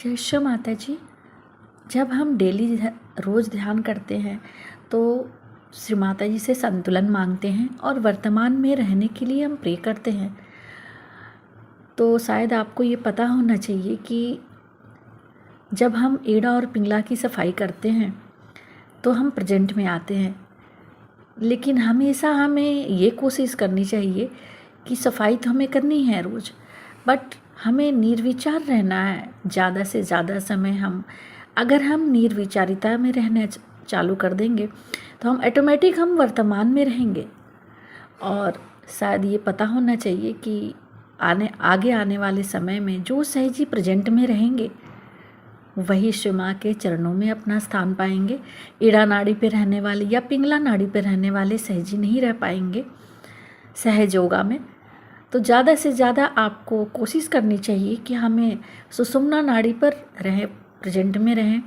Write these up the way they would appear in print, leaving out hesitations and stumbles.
जय श्री माता जी। जब हम डेली रोज़ ध्यान करते हैं तो श्री माता जी से संतुलन मांगते हैं और वर्तमान में रहने के लिए हम प्रे करते हैं। तो शायद आपको ये पता होना चाहिए कि जब हम एड़ा और पिंगला की सफाई करते हैं तो हम प्रेजेंट में आते हैं, लेकिन हमेशा हमें ये कोशिश करनी चाहिए कि सफाई तो हमें करनी है रोज़, बट हमें निर्विचार रहना है। ज़्यादा से ज़्यादा समय अगर हम निर्विचारिता में रहना चालू कर देंगे तो हम ऑटोमेटिक वर्तमान में रहेंगे। और शायद ये पता होना चाहिए कि आगे आने वाले समय में जो सहज ही प्रेजेंट में रहेंगे वही शिव माँ के चरणों में अपना स्थान पाएंगे। ईड़ा नाड़ी पे रहने वाले या पिंगला नाड़ी पे रहने वाले सहज ही नहीं रह पाएंगे सहज योगा में। तो ज़्यादा से ज़्यादा आपको कोशिश करनी चाहिए कि हमें सुषुम्ना नाड़ी पर रहें, प्रेजेंट में रहें।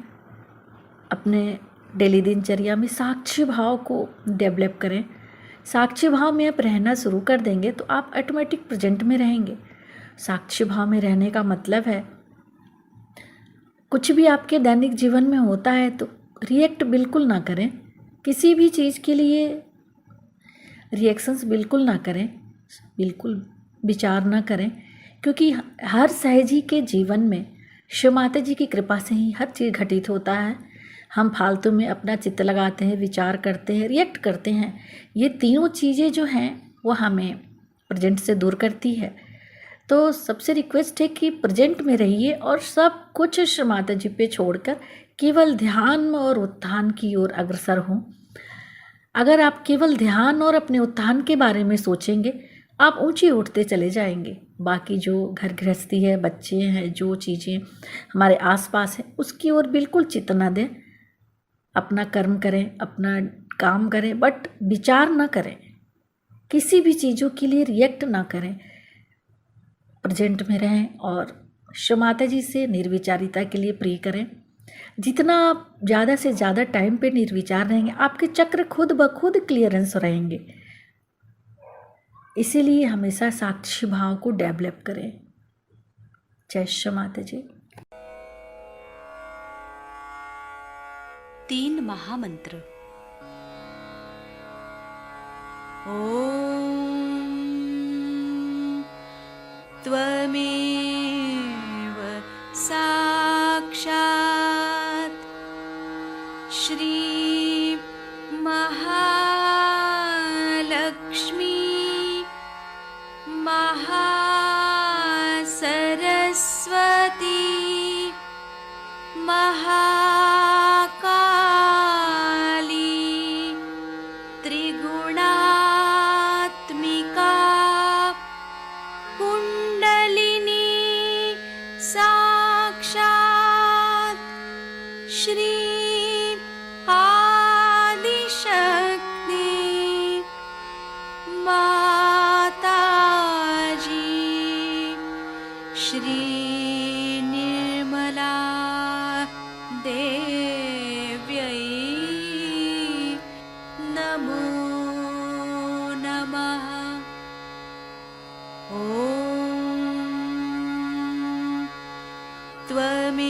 अपने डेली दिनचर्या में साक्षी भाव को डेवलप करें। साक्षी भाव में आप रहना शुरू कर देंगे तो आप ऑटोमेटिक प्रेजेंट में रहेंगे। साक्षी भाव में रहने का मतलब है कुछ भी आपके दैनिक जीवन में होता है तो रिएक्ट बिल्कुल ना करें, किसी भी चीज़ के लिए रिएक्शंस बिल्कुल ना करें, बिल्कुल विचार ना करें, क्योंकि हर सहजी के जीवन में शिव माता जी की कृपा से ही हर चीज़ घटित होता है। हम फालतू में अपना चित्त लगाते हैं, विचार करते हैं, रिएक्ट करते हैं। ये तीनों चीज़ें जो हैं वो हमें प्रेजेंट से दूर करती है। तो सबसे रिक्वेस्ट है कि प्रेजेंट में रहिए और सब कुछ शिव माता जी पे छोड़कर केवल ध्यान और उत्थान की ओर अग्रसर हों। अगर आप केवल ध्यान और अपने उत्थान के बारे में सोचेंगे आप ऊंची उठते चले जाएंगे। बाकी जो घर गृहस्थी है, बच्चे हैं, जो चीज़ें हमारे आसपास हैं उसकी ओर बिल्कुल चित्त न दें। अपना कर्म करें, अपना काम करें, बट विचार ना करें, किसी भी चीज़ों के लिए रिएक्ट ना करें। प्रेजेंट में रहें और शिव माता जी से निर्विचारिता के लिए प्रे करें। जितना आप ज़्यादा से ज़्यादा टाइम पे निर्विचार रहेंगे आपके चक्र खुद ब खुद क्लियरेंस रहेंगे। इसीलिए हमेशा साक्षी भाव को डेवलप करें। जय श्री माता जी। 3 महामंत्र। ओम त्वमेव साक्षात् श्री महालक्ष्मी महासरस्वती महाकाली त्रिगुणात्मिका कुंडलिनी साक्षात् श्री आदिशक्ति माताजी श्री निर्मला देव्यै नमो नमः। ॐ त्वमेव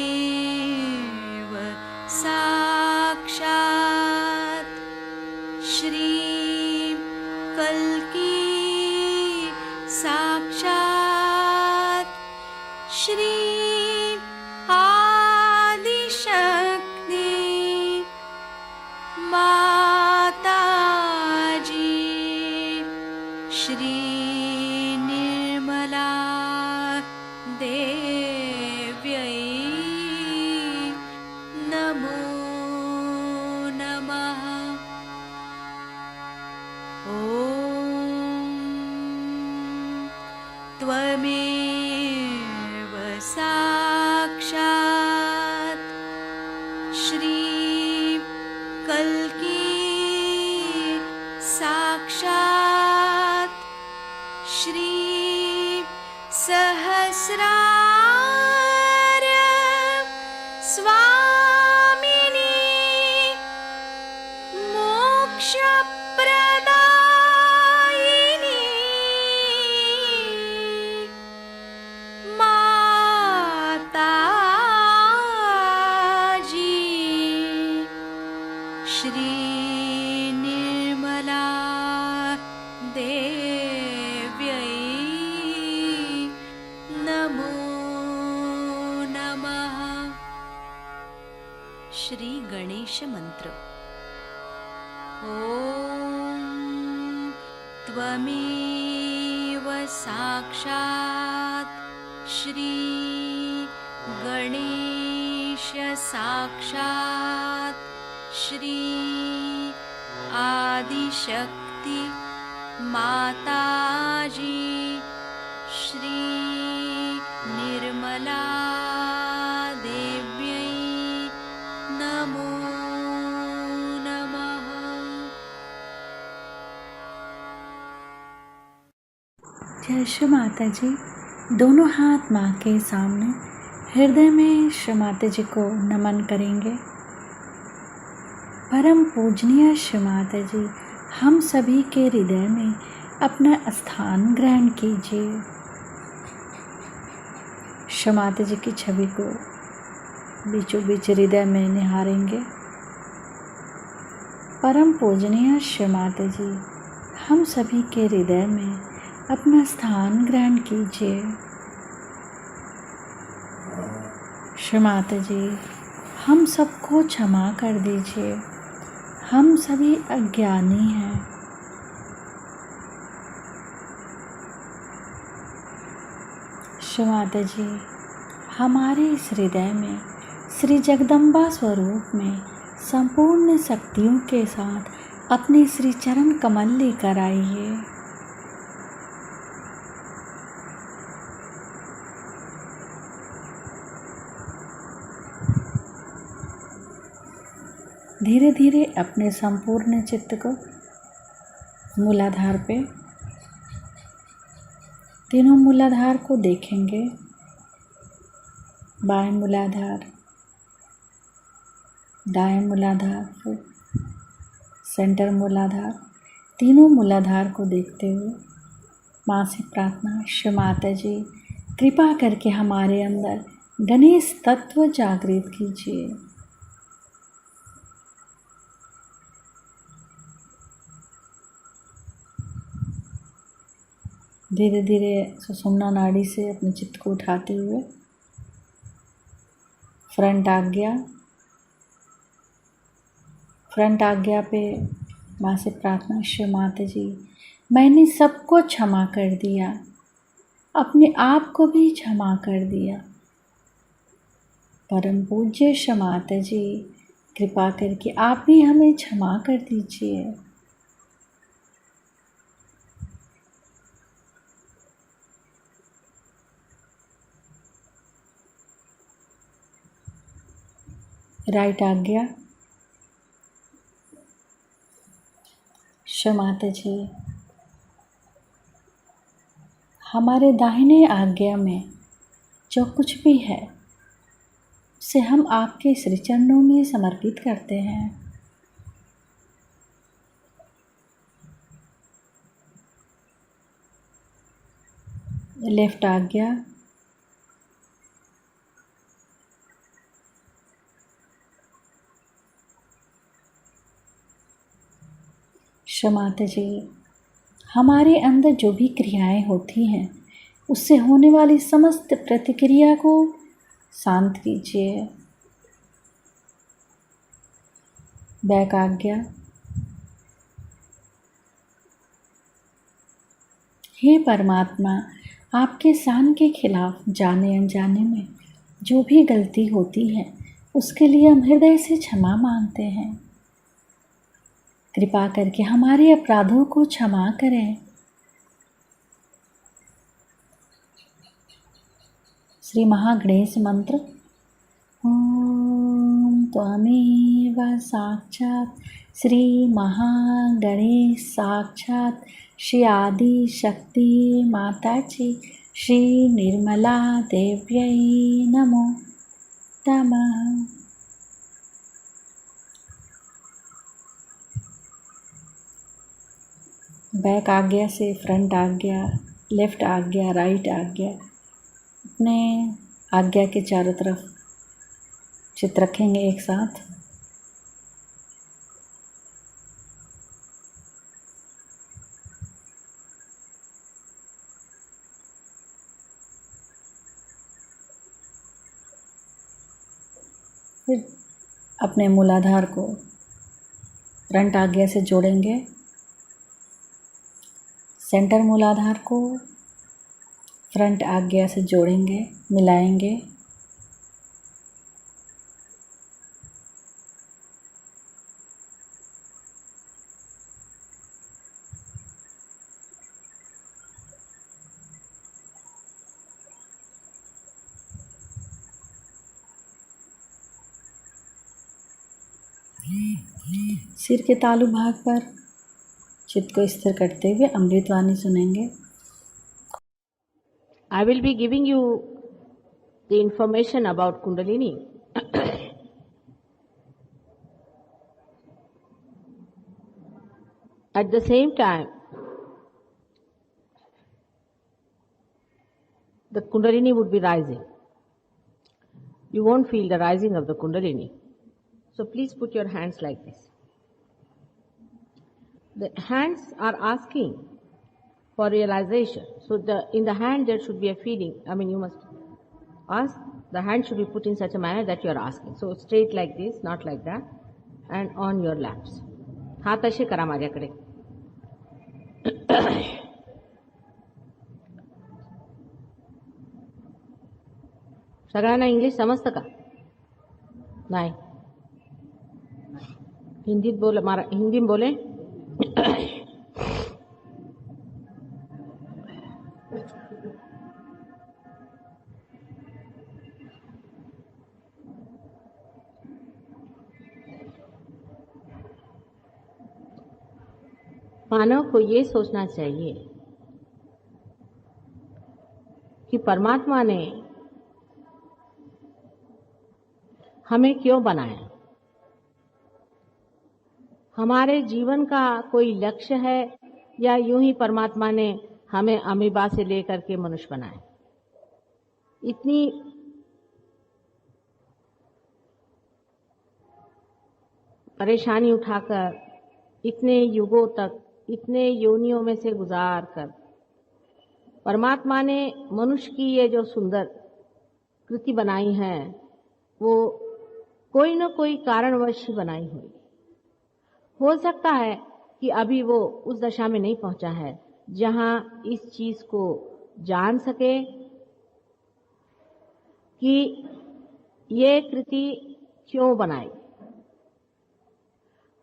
साक्षात् श्री कल्की साक्षात् श्री आदिशक्ति माताजी श्री निर्मला देव्यै नमो नमः। ॐ त्वमेव साक्षात् श्री कल्की साक्षात् श्री सहस्रार स्वामिनी मोक्षप्रदायिनी माता श्री निर्मला देव्यै नमो नमः। श्री गणेश मंत्र। ॐ त्वमेव साक्षात् श्री गणेश साक्षात् श्री आदिशक्ति माताजी श्री निर्मला देव्यै नमो नमः। जय श्री माता जी। दोनों हाथ माँ के सामने हृदय में श्री माता जी को नमन करेंगे। परम पूजनीय श्री माता जी, हम सभी के हृदय में अपना स्थान ग्रहण कीजिए। श्री माता जी की छवि को बीचों बीच हृदय में निहारेंगे। परम पूजनीय श्री माता जी, हम सभी के हृदय में अपना स्थान ग्रहण कीजिए। श्री माता जी, हम सबको क्षमा कर दीजिए, हम सभी अज्ञानी हैं। श्री माता जी, हमारे इस हृदय में श्री जगदम्बा स्वरूप में संपूर्ण शक्तियों के साथ अपने श्री चरण कमल लेकर आइए। धीरे धीरे अपने संपूर्ण चित्त को मूलाधार पे, तीनों मूलाधार को देखेंगे। बाएं मूलाधार, दाएं मूलाधार, फिर सेंटर मूलाधार, तीनों मूलाधार को देखते हुए माँ से प्रार्थना, श्री माता जी कृपा करके हमारे अंदर गणेश तत्व जागृत कीजिए। धीरे धीरे सुषुम्ना नाड़ी से अपने चित्त को उठाते हुए फ्रंट आज्ञा पे माँ से प्रार्थना, श्री माता जी मैंने सबको क्षमा कर दिया, अपने आप को भी क्षमा कर दिया। परम पूज्य श्री माता जी कृपा करके आप भी हमें क्षमा कर दीजिए। राइट आज्ञा, श्री माता जी हमारे दाहिने आज्ञा में जो कुछ भी है उसे हम आपके श्री चरणों में समर्पित करते हैं। लेफ्ट आज्ञा, श्री माता जी हमारे अंदर जो भी क्रियाएं होती हैं उससे होने वाली समस्त प्रतिक्रिया को शांत कीजिए। बैक आज्ञा, हे परमात्मा आपके शान के खिलाफ जाने अनजाने में जो भी गलती होती है उसके लिए हम हृदय से क्षमा मांगते हैं। कृपा करके हमारे अपराधों को क्षमा करें। श्री महागणेश मंत्र। ओम त्वमेव साक्षात् श्री महागणेश साक्षात् श्री आदि शक्ति माताजी श्री निर्मला देव्यै नमो नमः। बैक आज्ञा से फ्रंट आज्ञा, लेफ्ट आज्ञा, राइट आज्ञा, अपने आज्ञा के चारों तरफ चित्त रखेंगे एक साथ। फिर अपने मूलाधार को फ्रंट आज्ञा से जोड़ेंगे। सेंटर मूलाधार को फ्रंट आज्ञा से जोड़ेंगे, मिलाएंगे। सिर के तालु भाग पर चित्त को स्थिर करते हुए अमृतवाणी सुनेंगे। I will be giving you the information about Kundalini. At the same time, the Kundalini would be rising. You won't feel the rising of the Kundalini. So please put your hands like this. The hands are asking for realization. So in the hand there should be a feeling. You must ask. The hand should be put in such a manner that you are asking. So straight like this, not like that, and on your laps. हात असे करा माझ्याकडे. सगळ्यांना English समजतं का? नाही. हिंदीत बोले. मानव को ये सोचना चाहिए कि परमात्मा ने हमें क्यों बनाया, हमारे जीवन का कोई लक्ष्य है या यूं ही परमात्मा ने हमें अमीबा से लेकर के मनुष्य बनाया। इतनी परेशानी उठाकर इतने युगों तक इतने योनियों में से गुजार कर परमात्मा ने मनुष्य की ये जो सुंदर कृति बनाई है वो कोई न कोई कारणवश ही बनाई हुई। हो सकता है कि अभी वो उस दशा में नहीं पहुंचा है जहां इस चीज को जान सके कि ये कृति क्यों बनाई।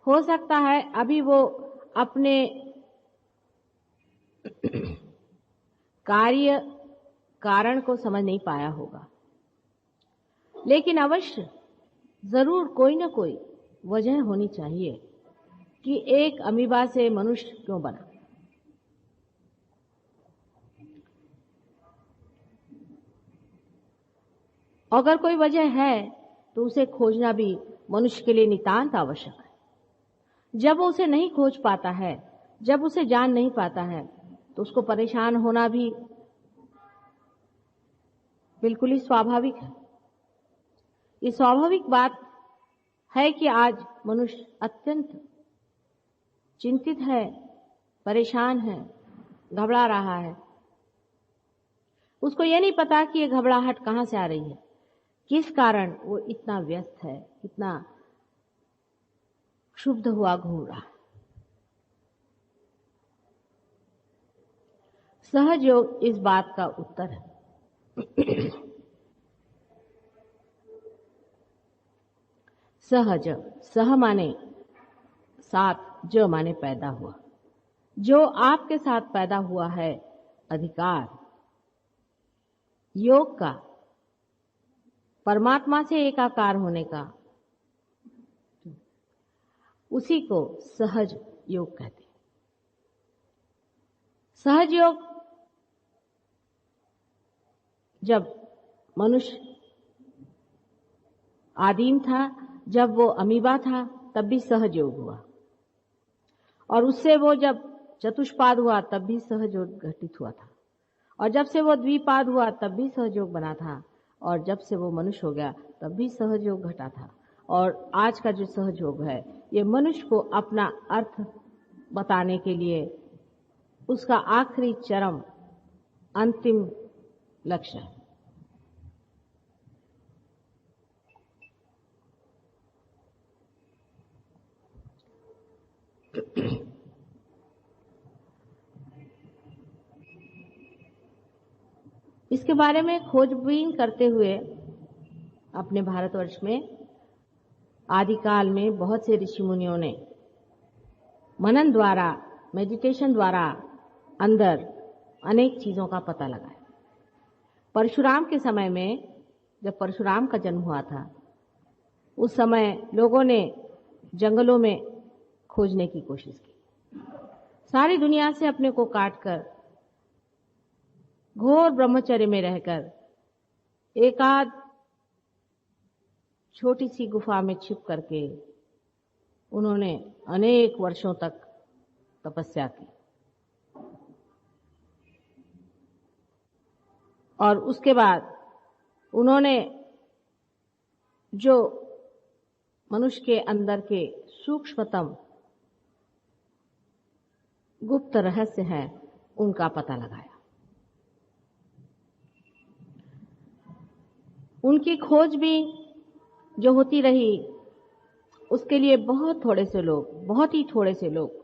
हो सकता है अभी वो अपने कार्य कारण को समझ नहीं पाया होगा, लेकिन अवश्य जरूर कोई न कोई वजह होनी चाहिए कि एक अमीबा से मनुष्य क्यों बना। अगर कोई वजह है तो उसे खोजना भी मनुष्य के लिए नितांत आवश्यक है। जब वो उसे नहीं खोज पाता है, जब उसे जान नहीं पाता है, तो उसको परेशान होना भी बिल्कुल ही स्वाभाविक है। ये स्वाभाविक बात है कि आज मनुष्य अत्यंत चिंतित है, परेशान है, घबरा रहा है। उसको ये नहीं पता कि ये घबराहट कहां से आ रही है, किस कारण वो इतना व्यस्त है, इतना क्षुब्ध हुआ घूम रहा। सहज योग इस बात का उत्तर है। सहज, सह माने साथ, जो माने पैदा हुआ, जो आपके साथ पैदा हुआ है अधिकार योग का, परमात्मा से एकाकार होने का, उसी को सहज योग कहते हैं। सहज योग जब मनुष्य आदिम था, जब वो अमीबा था, तब भी सहज योग हुआ, और उससे वो जब चतुष्पाद हुआ तब भी सहज योग घटित हुआ था, और जब से वो द्विपाद हुआ तब भी सहज योग बना था, और जब से वो मनुष्य हो गया तब भी सहज योग घटा था। और आज का जो सहज योग है ये मनुष्य को अपना अर्थ बताने के लिए उसका आखिरी चरम अंतिम लक्ष्य है। इसके बारे में खोजबीन करते हुए अपने भारतवर्ष में आदिकाल में बहुत से ऋषि मुनियों ने मनन द्वारा, मेडिटेशन द्वारा अंदर अनेक चीजों का पता लगाया। परशुराम के समय में, जब परशुराम का जन्म हुआ था, उस समय लोगों ने जंगलों में खोजने की कोशिश की। सारी दुनिया से अपने को काटकर, घोर ब्रह्मचर्य में रहकर, एकाध छोटी सी गुफा में छिप करके उन्होंने अनेक वर्षों तक तपस्या की। और उसके बाद उन्होंने जो मनुष्य के अंदर के सूक्ष्मतम गुप्त रहस्य हैं, उनका पता लगाया। उनकी खोज भी जो होती रही, उसके लिए बहुत ही थोड़े से लोग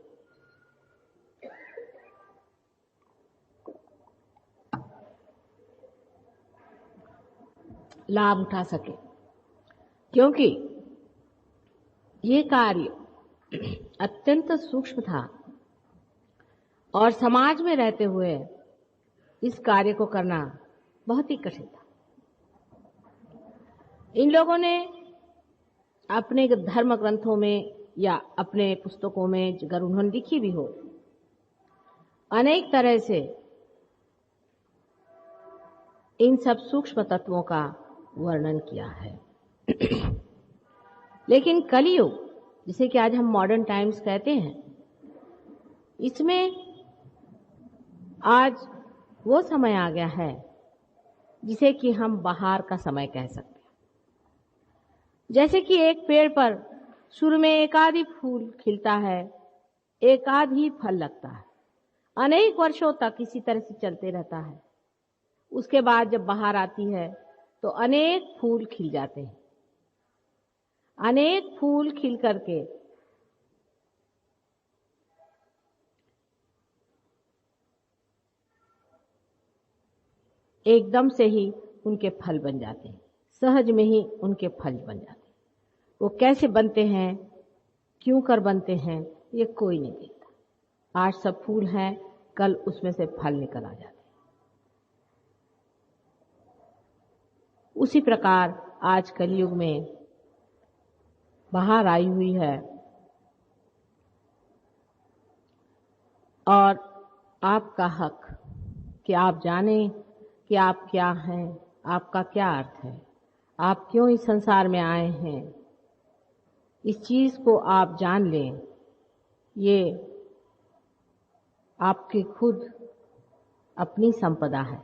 लाभ उठा सके, क्योंकि ये कार्य अत्यंत सूक्ष्म था और समाज में रहते हुए इस कार्य को करना बहुत ही कठिन था। इन लोगों ने अपने धर्म ग्रंथों में या अपने पुस्तकों में, अगर उन्होंने लिखी भी हो, अनेक तरह से इन सब सूक्ष्म तत्वों का वर्णन किया है। लेकिन कलियुग, जिसे कि आज हम मॉडर्न टाइम्स कहते हैं, इसमें आज वो समय आ गया है जिसे कि हम बहार का समय कह सकते हैं। जैसे कि एक पेड़ पर शुरू में एक आध ही फूल खिलता है, एक आध ही फल लगता है, अनेक वर्षों तक इसी तरह से चलते रहता है। उसके बाद जब बहार आती है तो अनेक फूल खिल जाते हैं। अनेक फूल खिल करके एकदम से ही उनके फल बन जाते हैं, सहज में ही उनके फल बन जाते हैं। वो कैसे बनते हैं, क्यों कर बनते हैं, ये कोई नहीं देखता। आज सब फूल हैं, कल उसमें से फल निकल आ जाते हैं। उसी प्रकार आज कलयुग में बहार आई हुई है और आपका हक कि आप जानें कि आप क्या हैं, आपका क्या अर्थ है, आप क्यों इस संसार में आए हैं, इस चीज को आप जान लें। ये आपकी खुद अपनी संपदा है।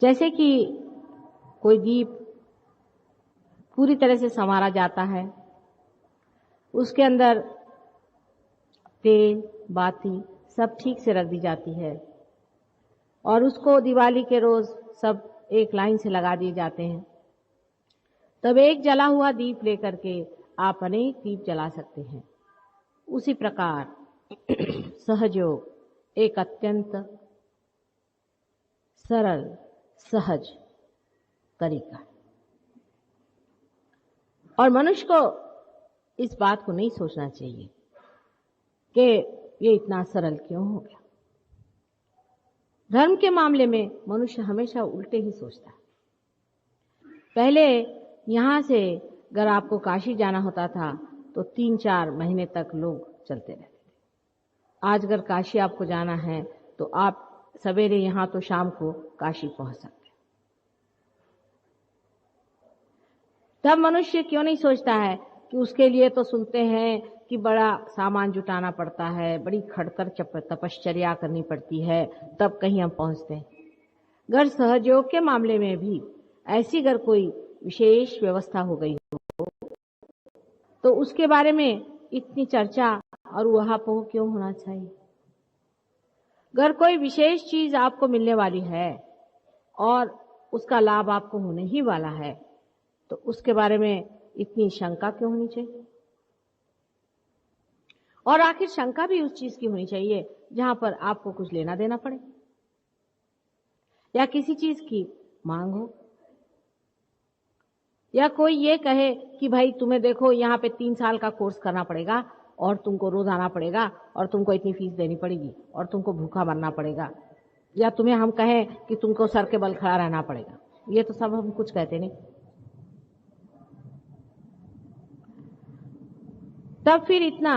जैसे कि कोई दीप पूरी तरह से संवारा जाता है, उसके अंदर तेल, बाती सब ठीक से रख दी जाती है और उसको दिवाली के रोज सब एक लाइन से लगा दिए जाते हैं। तब एक जला हुआ दीप लेकर के आप अनेक दीप जला सकते हैं। उसी प्रकार सहयोग एक अत्यंत सरल, सहज तरीका है और मनुष्य को इस बात को नहीं सोचना चाहिए कि ये इतना सरल क्यों हो गया। धर्म के मामले में मनुष्य हमेशा उल्टे ही सोचता है। पहले यहां से अगर आपको काशी जाना होता था तो 3-4 महीने तक लोग चलते रहते थे। आज अगर काशी आपको जाना है तो आप सवेरे यहां तो शाम को काशी पहुंच सकते हैं। तब मनुष्य क्यों नहीं सोचता है कि उसके लिए तो सुनते हैं कि बड़ा सामान जुटाना पड़ता है, बड़ी खड़कर तपश्चर्या करनी पड़ती है, तब कहीं हम पहुंचते हैं। अगर सहयोग के मामले में भी ऐसी अगर कोई विशेष व्यवस्था हो गई हो तो उसके बारे में इतनी चर्चा और वहापोह क्यों होना चाहिए। अगर कोई विशेष चीज आपको मिलने वाली है और उसका लाभ आपको होने ही वाला है तो उसके बारे में इतनी शंका क्यों होनी चाहिए। और आखिर शंका भी उस चीज की होनी चाहिए जहां पर आपको कुछ लेना देना पड़े या किसी चीज की मांग हो, या कोई ये कहे कि भाई तुम्हें देखो यहाँ पे 3 साल का कोर्स करना पड़ेगा और तुमको रोज आना पड़ेगा और तुमको इतनी फीस देनी पड़ेगी और तुमको भूखा मरना पड़ेगा, या तुम्हें हम कहें कि तुमको सर के बल खड़ा रहना पड़ेगा। ये तो सब हम कुछ कहते नहीं। तब फिर इतना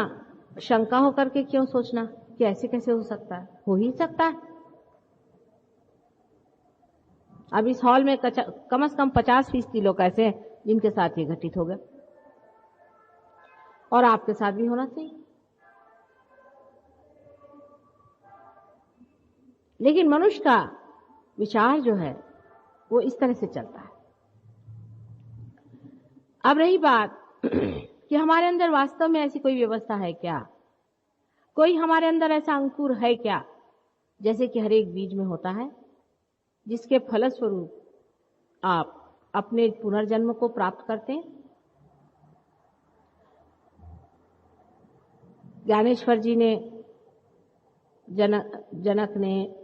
शंका होकर के क्यों सोचना कि ऐसे कैसे हो सकता है? हो ही सकता है। अब इस हॉल में कम से कम 50% लोग ऐसे हैं जिनके साथ ये घटित हो गए, और आपके साथ भी होना चाहिए। लेकिन मनुष्य का विचार जो है वो इस तरह से चलता है। अब रही बात कि हमारे अंदर वास्तव में ऐसी कोई व्यवस्था है क्या? कोई हमारे अंदर ऐसा अंकुर है क्या, जैसे कि हर एक बीज में होता है, जिसके फलस्वरूप आप अपने पुनर्जन्म को प्राप्त करते हैं? ज्ञानेश्वर जी ने, जनक ने,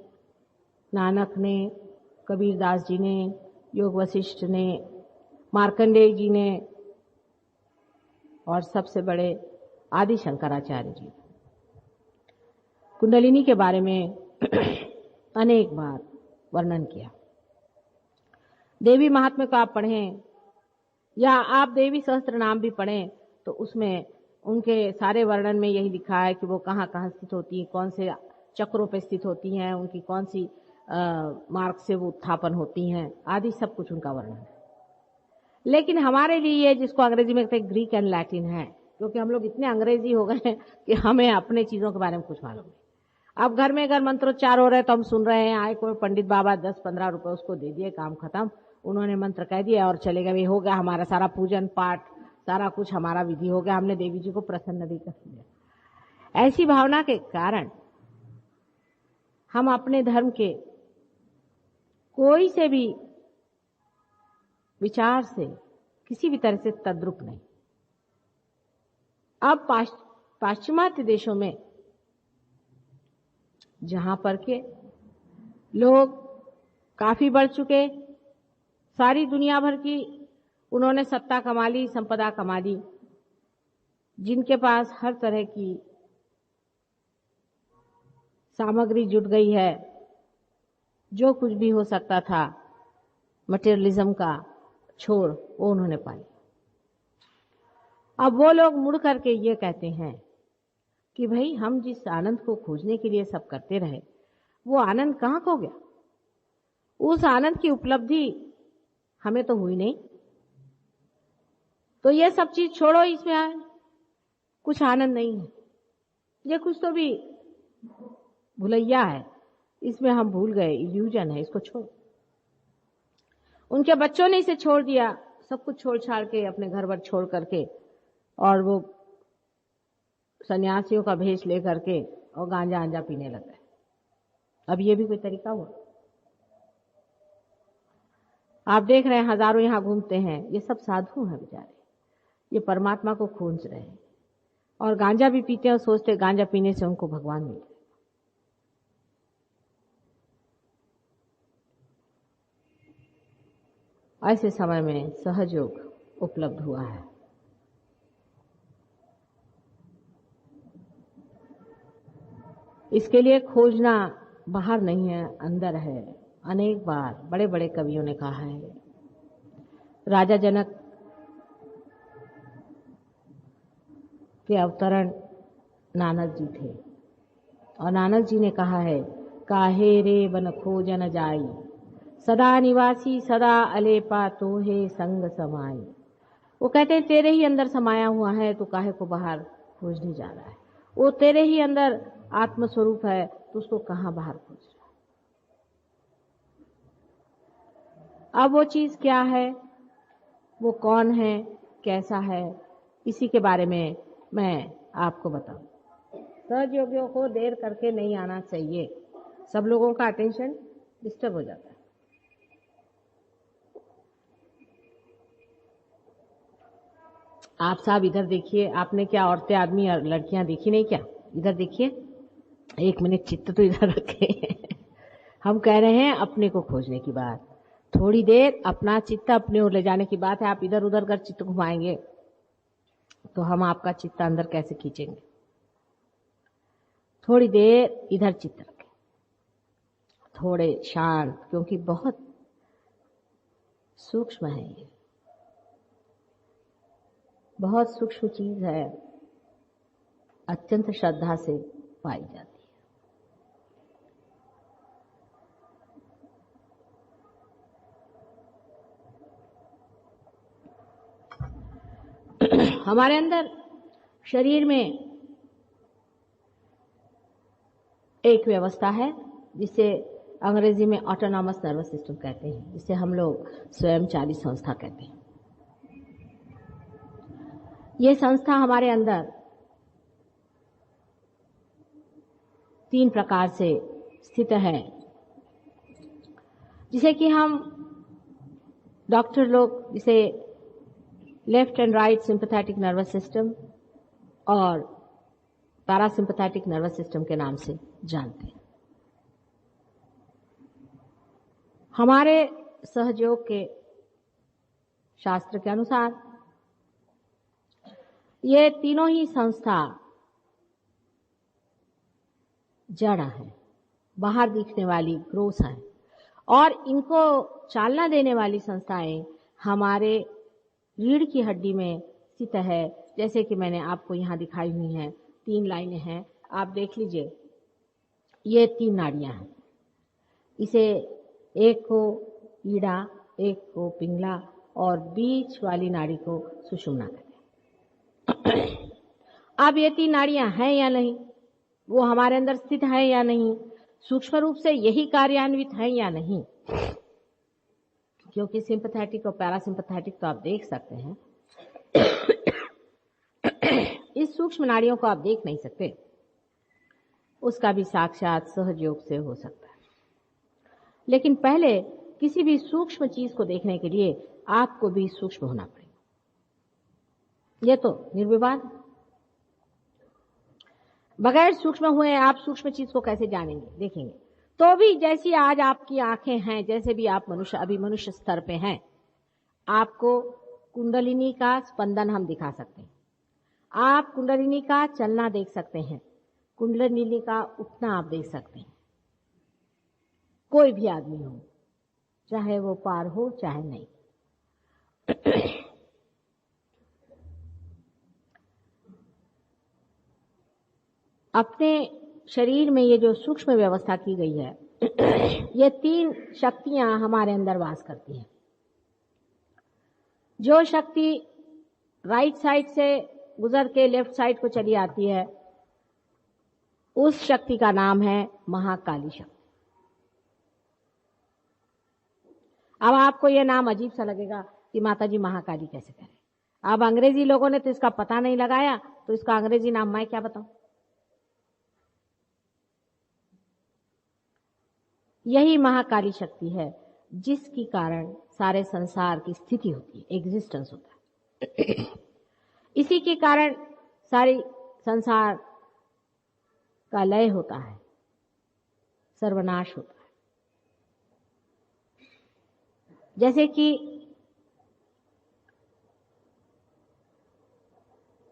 नानक ने, कबीरदास जी ने, योग वशिष्ठ ने, मार्कंडेय जी ने, और सबसे बड़े आदि शंकराचार्य जी कुंडलिनी के बारे में अनेक बार वर्णन किया। देवी महात्म्य को आप पढ़ें या आप देवी सहस्त्र नाम भी पढ़ें तो उसमें उनके सारे वर्णन में यही लिखा है कि वो कहाँ कहाँ स्थित होती हैं, कौन से चक्रों पर स्थित होती हैं, उनकी कौन सी मार्ग से वो उत्थापन होती हैं, आदि सब कुछ उनका वर्णन है। लेकिन हमारे लिए जिसको अंग्रेजी में कहते हैं ग्रीक एंड लैटिन है, क्योंकि हम लोग इतने अंग्रेजी हो गए हैं कि हमें अपने चीजों के बारे में कुछ मालूम नहीं। अब घर में अगर मंत्रोच्चार हो रहे तो हम सुन रहे हैं, आए कोई पंडित बाबा 10-15 रुपए उसको दे दिए, काम खत्म, उन्होंने मंत्र कह दिया और चले गए, हो गया हमारा सारा पूजन पाठ, सारा कुछ हमारा विधि हो गया, हमने देवी जी को प्रसन्न भी कर दिया। ऐसी भावना के कारण हम अपने धर्म के कोई से भी विचार से किसी भी तरह से तद्रुप नहीं। अब पाश्चिमात्य देशों में जहां पर के लोग काफी बढ़ चुके, सारी दुनिया भर की उन्होंने सत्ता कमा ली, संपदा कमा ली, जिनके पास हर तरह की सामग्री जुट गई है, जो कुछ भी हो सकता था मटेरियलिज्म का छोर वो उन्होंने पाई। अब वो लोग मुड़ करके ये कहते हैं कि भाई हम जिस आनंद को खोजने के लिए सब करते रहे वो आनंद कहाँ खो गया? उस आनंद की उपलब्धि हमें तो हुई नहीं, तो ये सब चीज छोड़ो, इसमें कुछ आनंद नहीं है, ये कुछ तो भी भुलैया है, इसमें हम भूल गए, इल्यूजन है, इसको छोड़ो। उनके बच्चों ने इसे छोड़ दिया, सब कुछ छोड़ छाड़ के अपने घर वर छोड़ करके, और वो सन्यासियों का भेष ले करके और गांजा आंजा पीने लग गए। अब ये भी कोई तरीका हुआ? आप देख रहे हैं हजारों यहां घूमते हैं, ये सब साधु हैं बेचारे, ये परमात्मा को खोज रहे हैं और गांजा भी पीते हैं और सोचते हैं गांजा पीने से उनको भगवान मिल जाए। ऐसे समय में सहयोग उपलब्ध हुआ है। इसके लिए खोजना बाहर नहीं है, अंदर है। अनेक बार बड़े बड़े कवियों ने कहा है। राजा जनक के अवतरण नानक जी थे और नानक जी ने कहा है, काहे रे बन खोजन जाई, सदा निवासी सदा अलेपा तोहे संग समाई। वो कहते हैं तेरे ही अंदर समाया हुआ है, तो काहे को बाहर खोजने जा रहा है? वो तेरे ही अंदर आत्मस्वरूप है, तो उसको कहाँ बाहर खोज रहा है? अब वो चीज क्या है, वो कौन है, कैसा है, इसी के बारे में मैं आपको बताऊं। सहयोगियों को देर करके नहीं आना चाहिए, सब लोगों का अटेंशन डिस्टर्ब हो जाता है। आप साहब इधर देखिए, आपने क्या औरतें आदमी और लड़कियां देखी नहीं क्या? इधर देखिए, 1 मिनट चित्त तो इधर रखे। हम कह रहे हैं अपने को खोजने की बात, थोड़ी देर अपना चित्त अपने ओर ले जाने की बात है। आप इधर उधर कर चित्त घुमाएंगे तो हम आपका चित्त अंदर कैसे खींचेंगे? थोड़ी देर इधर चित्त रखें, थोड़े शांत, क्योंकि बहुत सूक्ष्म है ये, बहुत सूक्ष्म चीज है, अत्यंत श्रद्धा से पाई जाती है। हमारे अंदर शरीर में एक व्यवस्था है जिसे अंग्रेजी में ऑटोनॉमस नर्वस सिस्टम कहते हैं, जिसे हम लोग स्वयंचालित संस्था कहते हैं। ये संस्था हमारे अंदर 3 प्रकार से स्थित है, जिसे कि हम डॉक्टर लोग जिसे left and right sympathetic nervous system और पैरासिम्पैथेटिक नर्वस सिस्टम के नाम से जानते हैं। हमारे सहयोग के शास्त्र के अनुसार ये तीनों ही संस्था जड़ है, बाहर दिखने वाली ग्रोथ है, और इनको चालना देने वाली संस्थाएं हमारे रीढ़ की हड्डी में स्थित है। जैसे कि मैंने आपको यहाँ दिखाई हुई हैं, 3 लाइनें हैं, आप देख लीजिए। ये 3 नाड़ियां हैं, इसे एक को ईड़ा, एक को पिंगला और बीच वाली नाड़ी को सुषुम्ना कहते हैं। अब ये 3 नाड़ियां हैं या नहीं, वो हमारे अंदर स्थित है या नहीं, सूक्ष्म रूप से यही कार्यान्वित है या नहीं, क्योंकि सिंपैथेटिक और पैरासिम्पैथेटिक तो आप देख सकते हैं, इस सूक्ष्म नाड़ियों को आप देख नहीं सकते, उसका भी साक्षात सहयोग से हो सकता है। लेकिन पहले किसी भी सूक्ष्म चीज को देखने के लिए आपको भी सूक्ष्म होना पड़ेगा, ये तो निर्विवाद। बगैर सूक्ष्म हुए आप सूक्ष्म चीज को कैसे जानेंगे, देखेंगे? तो भी जैसी आज आपकी आंखें हैं, जैसे भी आप अभी मनुष्य स्तर पे हैं, आपको कुंडलिनी का स्पंदन हम दिखा सकते हैं, आप कुंडलिनी का चलना देख सकते हैं, कुंडलिनी का उठना आप देख सकते हैं। कोई भी आदमी हो, चाहे वो पार हो चाहे नहीं। अपने शरीर में ये जो सूक्ष्म व्यवस्था की गई है, ये 3 शक्तियां हमारे अंदर वास करती हैं। जो शक्ति राइट साइड से गुजर के लेफ्ट साइड को चली आती है, उस शक्ति का नाम है महाकाली शक्ति। अब आपको यह नाम अजीब सा लगेगा कि माता जी महाकाली कैसे करें। अब अंग्रेजी लोगों ने तो इसका पता नहीं लगाया, तो इसका अंग्रेजी नाम मैं क्या बताऊं। यही महाकाली शक्ति है जिसके कारण सारे संसार की स्थिति होती है, एग्जिस्टेंस होता है। इसी के कारण सारी संसार का लय होता है, सर्वनाश होता है। जैसे कि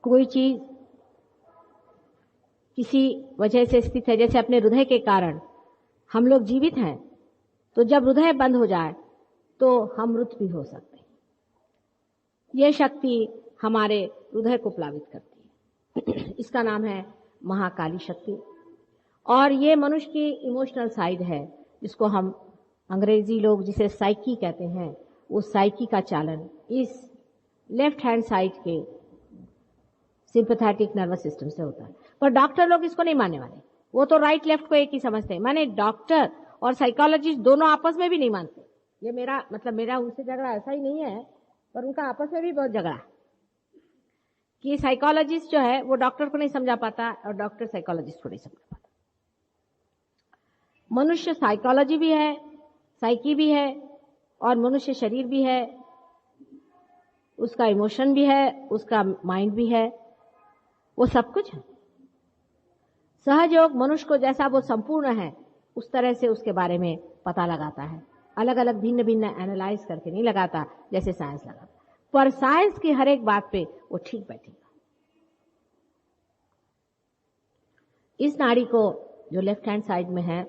कोई चीज किसी वजह से स्थित है, जैसे अपने हृदय के कारण हम लोग जीवित हैं, तो जब हृदय बंद हो जाए तो हम मृत भी हो सकते हैं। यह शक्ति हमारे हृदय को प्लावित करती है। इसका नाम है महाकाली शक्ति। और ये मनुष्य की इमोशनल साइड है, जिसको हम अंग्रेजी लोग जिसे साइकी कहते हैं, वो साइकी का चालन इस लेफ्ट हैंड साइड के सिंपैथेटिक नर्वस सिस्टम से होता है। पर डॉक्टर लोग इसको नहीं मानने वाले, वो तो राइट लेफ्ट को एक ही समझते हैं। माने डॉक्टर और साइकोलॉजिस्ट दोनों आपस में भी नहीं मानते। ये मेरा उनसे झगड़ा ऐसा ही नहीं है, पर उनका आपस में भी बहुत झगड़ा है कि साइकोलॉजिस्ट जो है वो डॉक्टर को नहीं समझा पाता और डॉक्टर साइकोलॉजिस्ट को नहीं समझा पाता। मनुष्य साइकोलॉजी भी है, साइकी भी है, और मनुष्य शरीर भी है, उसका इमोशन भी है, उसका माइंड भी है, वो सब कुछ है। सहयोग मनुष्य को जैसा वो संपूर्ण है उस तरह से उसके बारे में पता लगाता है, अलग अलग भिन्न भिन्न एनालाइज करके नहीं लगाता जैसे साइंस लगाता, पर साइंस की हर एक बात पे वो ठीक बैठेगा। इस नाड़ी को जो लेफ्ट हैंड साइड में है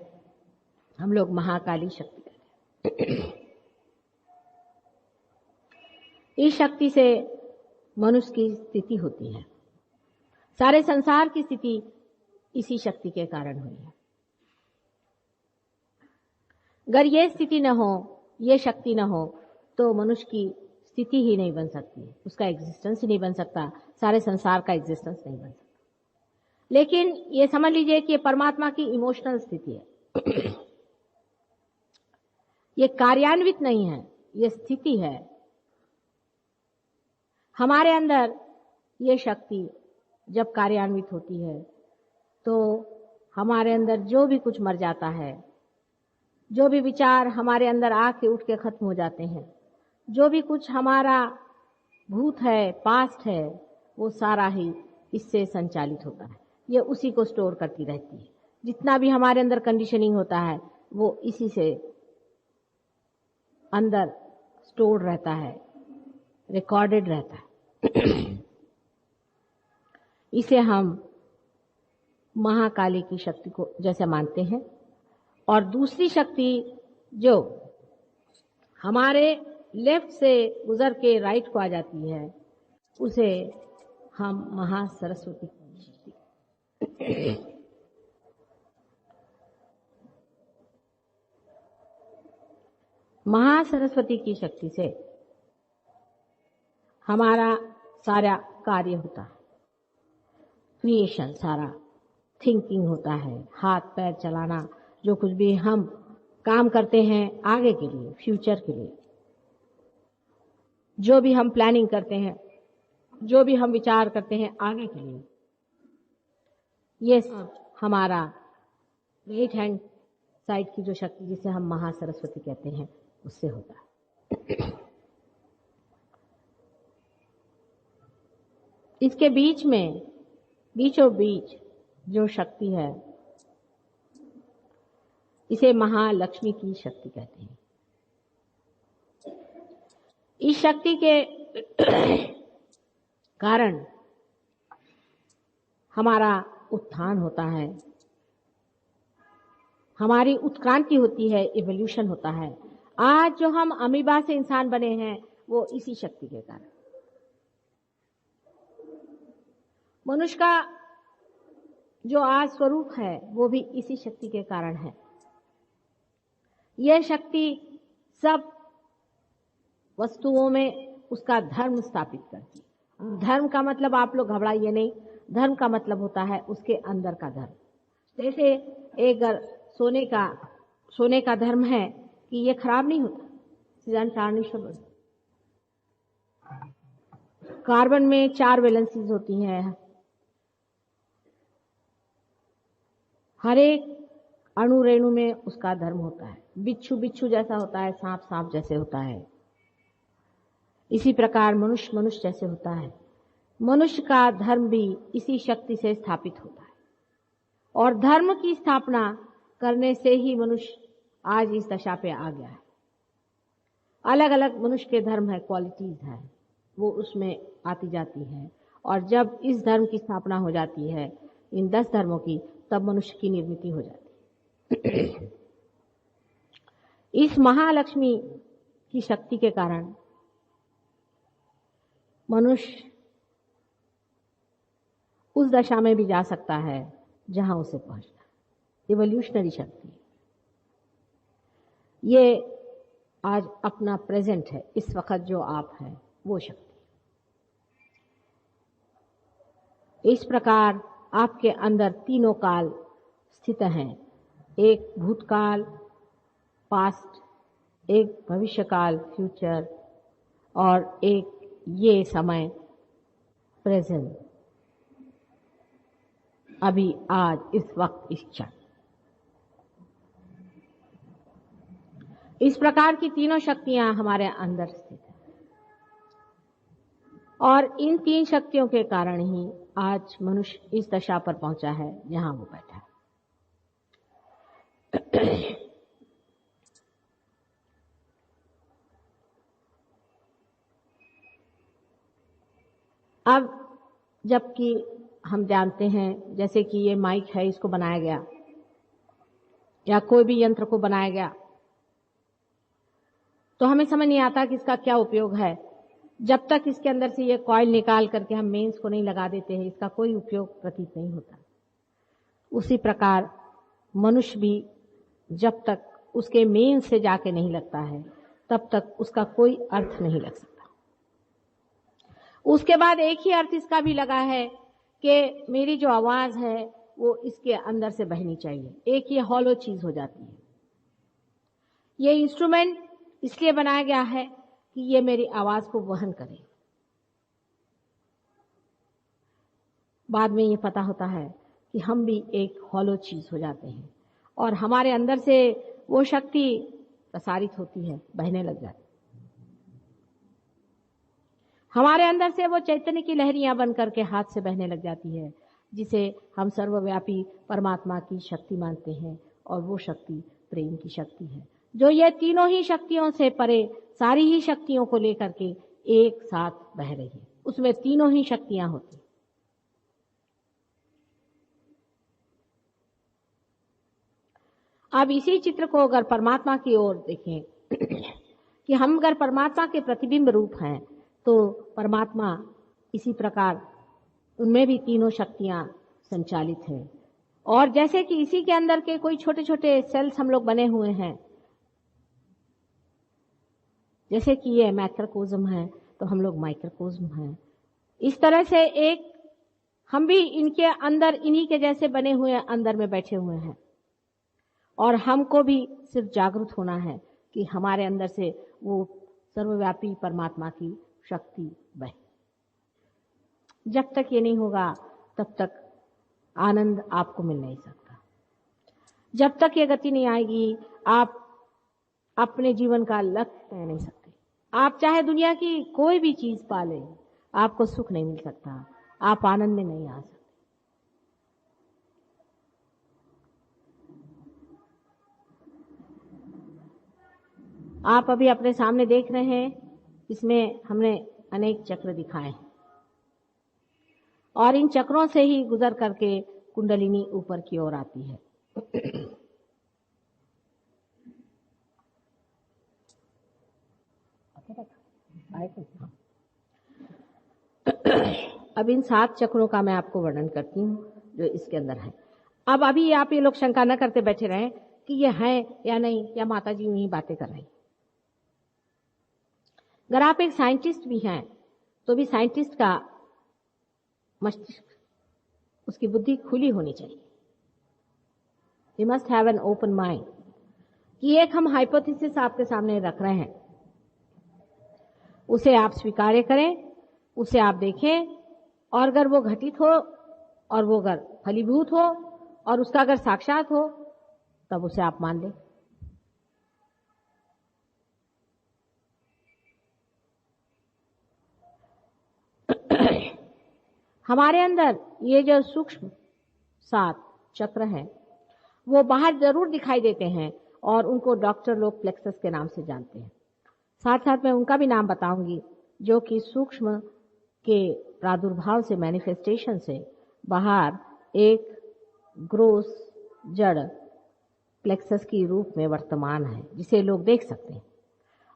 हम लोग महाकाली शक्ति कहते हैं। इस शक्ति से मनुष्य की स्थिति होती है, सारे संसार की स्थिति इसी शक्ति के कारण हुई है। अगर ये स्थिति न हो, ये शक्ति न हो तो मनुष्य की स्थिति ही नहीं बन सकती, उसका एग्जिस्टेंस ही नहीं बन सकता, सारे संसार का एग्जिस्टेंस नहीं बन सकता। लेकिन ये समझ लीजिए कि ये परमात्मा की इमोशनल स्थिति है, ये कार्यान्वित नहीं है, ये स्थिति है। हमारे अंदर ये शक्ति जब कार्यान्वित होती है तो हमारे अंदर जो भी कुछ मर जाता है, जो भी विचार हमारे अंदर आके उठ के खत्म हो जाते हैं, जो भी कुछ हमारा भूत है, पास्ट है, वो सारा ही इससे संचालित होता है। ये उसी को स्टोर करती रहती है। जितना भी हमारे अंदर कंडीशनिंग होता है वो इसी से अंदर स्टोर रहता है, रिकॉर्डेड रहता है। इसे हम महाकाली की शक्ति को जैसे मानते हैं। और दूसरी शक्ति जो हमारे लेफ्ट से गुजर के राइट को आ जाती है उसे हम महासरस्वती की शक्ति। महासरस्वती की शक्ति से हमारा सारा कार्य होता है, क्रिएशन, सारा थिंकिंग होता है, हाथ पैर चलाना, जो कुछ भी हम काम करते हैं आगे के लिए, फ्यूचर के लिए, जो भी हम प्लानिंग करते हैं, जो भी हम विचार करते हैं आगे के लिए, ये हमारा राइट हैंड साइड की जो शक्ति जिसे हम महासरस्वती कहते हैं उससे होता है। इसके बीच में, बीचों बीच जो शक्ति है इसे महालक्ष्मी की शक्ति कहते हैं। इस शक्ति के कारण हमारा उत्थान होता है, हमारी उत्क्रांति होती है, इवोल्यूशन होता है। आज जो हम अमीबा से इंसान बने हैं वो इसी शक्ति के कारण। मनुष्य का जो आज स्वरूप है वो भी इसी शक्ति के कारण है। यह शक्ति सब वस्तुओं में उसका धर्म स्थापित करती है। धर्म का मतलब आप लोग घबराइए नहीं, धर्म का मतलब होता है उसके अंदर का धर्म। जैसे एक सोने का धर्म है कि ये खराब नहीं होता, कार्बन में 4 वैलेंसीज होती हैं, हर एक अणु रेणु में उसका धर्म होता है। बिच्छू बिच्छू जैसा होता है, सांप सांप जैसे होता है, इसी प्रकार मनुष्य मनुष्य जैसे होता है। मनुष्य का धर्म भी इसी शक्ति से स्थापित होता है और धर्म की स्थापना करने से ही मनुष्य आज इस दशा पे आ गया है। अलग अलग मनुष्य के धर्म है, क्वालिटीज है, वो उसमें आती जाती है और जब इस धर्म की स्थापना हो जाती है, इन 10 धर्मों की, तब मनुष्य की निर्मिति हो जाती है। इस महालक्ष्मी की शक्ति के कारण मनुष्य उस दशा में भी जा सकता है जहां उसे पहुंचना है। इवोल्यूशनरी शक्ति ये आज अपना प्रेजेंट है, इस वक्त जो आप हैं वो शक्ति। इस प्रकार आपके अंदर तीनों काल स्थित हैं, एक भूतकाल पास्ट, एक भविष्यकाल फ्यूचर और एक ये समय प्रेजेंट, अभी आज इस वक्त इस क्षण। इस प्रकार की तीनों शक्तियां हमारे अंदर स्थित हैं। और इन 3 शक्तियों के कारण ही आज मनुष्य इस दशा पर पहुंचा है जहां वो बैठा है। अब जबकि हम जानते हैं, जैसे कि ये माइक है, इसको बनाया गया या कोई भी यंत्र को बनाया गया तो हमें समझ नहीं आता कि इसका क्या उपयोग है जब तक इसके अंदर से ये कॉइल निकाल करके हम मेंस को नहीं लगा देते हैं। इसका कोई उपयोग प्रतीत नहीं होता। उसी प्रकार मनुष्य भी जब तक उसके मेंस से जाके नहीं लगता है तब तक उसका कोई अर्थ नहीं लग सकता। उसके बाद एक ही अर्थ इसका भी लगा है कि मेरी जो आवाज है वो इसके अंदर से बहनी चाहिए। एक ये हॉलो चीज हो जाती है। ये इंस्ट्रूमेंट इसलिए बनाया गया है कि ये मेरी आवाज को वहन करे। बाद में ये पता होता है कि हम भी एक हॉलो चीज हो जाते हैं और हमारे अंदर से वो शक्ति प्रसारित होती है, बहने लग जाती है। हमारे अंदर से वो चैतन्य की लहरियां बन करके हाथ से बहने लग जाती है, जिसे हम सर्वव्यापी परमात्मा की शक्ति मानते हैं। और वो शक्ति प्रेम की शक्ति है, जो ये तीनों ही शक्तियों से परे सारी ही शक्तियों को लेकर के एक साथ बह रही है। उसमें तीनों ही शक्तियां होती। अब इसी चित्र को अगर परमात्मा की ओर देखें कि हम अगर परमात्मा के प्रतिबिंब रूप हैं तो परमात्मा इसी प्रकार उनमें भी तीनों शक्तियां संचालित हैं। और जैसे कि इसी के अंदर के कोई छोटे छोटे सेल्स हम लोग बने हुए हैं, जैसे कि ये मैक्रोकोज्म है तो हम लोग माइक्रोकोज्म हैं। इस तरह से एक हम भी इनके अंदर इन्हीं के जैसे बने हुए अंदर में बैठे हुए हैं। और हमको भी सिर्फ जागरूक होना है कि हमारे अंदर से वो सर्वव्यापी परमात्मा की शक्ति बहे। जब तक ये नहीं होगा तब तक आनंद आपको मिल नहीं सकता। जब तक ये गति नहीं आएगी आप अपने जीवन का लक्ष्य तय नहीं सकते। आप चाहे दुनिया की कोई भी चीज पाले, आपको सुख नहीं मिल सकता, आप आनंद में नहीं आ सकते। आप अभी अपने सामने देख रहे हैं, इसमें हमने अनेक चक्र दिखाए हैं और इन चक्रों से ही गुजर करके कुंडलिनी ऊपर की ओर आती है। अब इन 7 चक्रों का मैं आपको वर्णन करती हूँ जो इसके अंदर है। अब अभी आप ये लोग शंका न करते बैठे रहें कि ये है या नहीं, या माता जी यूं ही बातें कर रही। अगर आप एक साइंटिस्ट भी हैं तो भी साइंटिस्ट का मस्तिष्क, उसकी बुद्धि खुली होनी चाहिए। You must have an open mind कि एक हम हाइपोथेसिस आपके सामने रख रहे हैं, उसे आप स्वीकार करें, उसे आप देखें और अगर वो घटित हो और वो अगर फलीभूत हो और उसका अगर साक्षात हो तब उसे आप मान लें। हमारे अंदर ये जो सूक्ष्म 7 चक्र हैं वो बाहर जरूर दिखाई देते हैं और उनको डॉक्टर लोग प्लेक्सस के नाम से जानते हैं। साथ साथ मैं उनका भी नाम बताऊंगी जो कि सूक्ष्म के प्रादुर्भाव से, मैनिफेस्टेशन से बाहर एक ग्रोस जड़ प्लेक्सस की रूप में वर्तमान है, जिसे लोग देख सकते हैं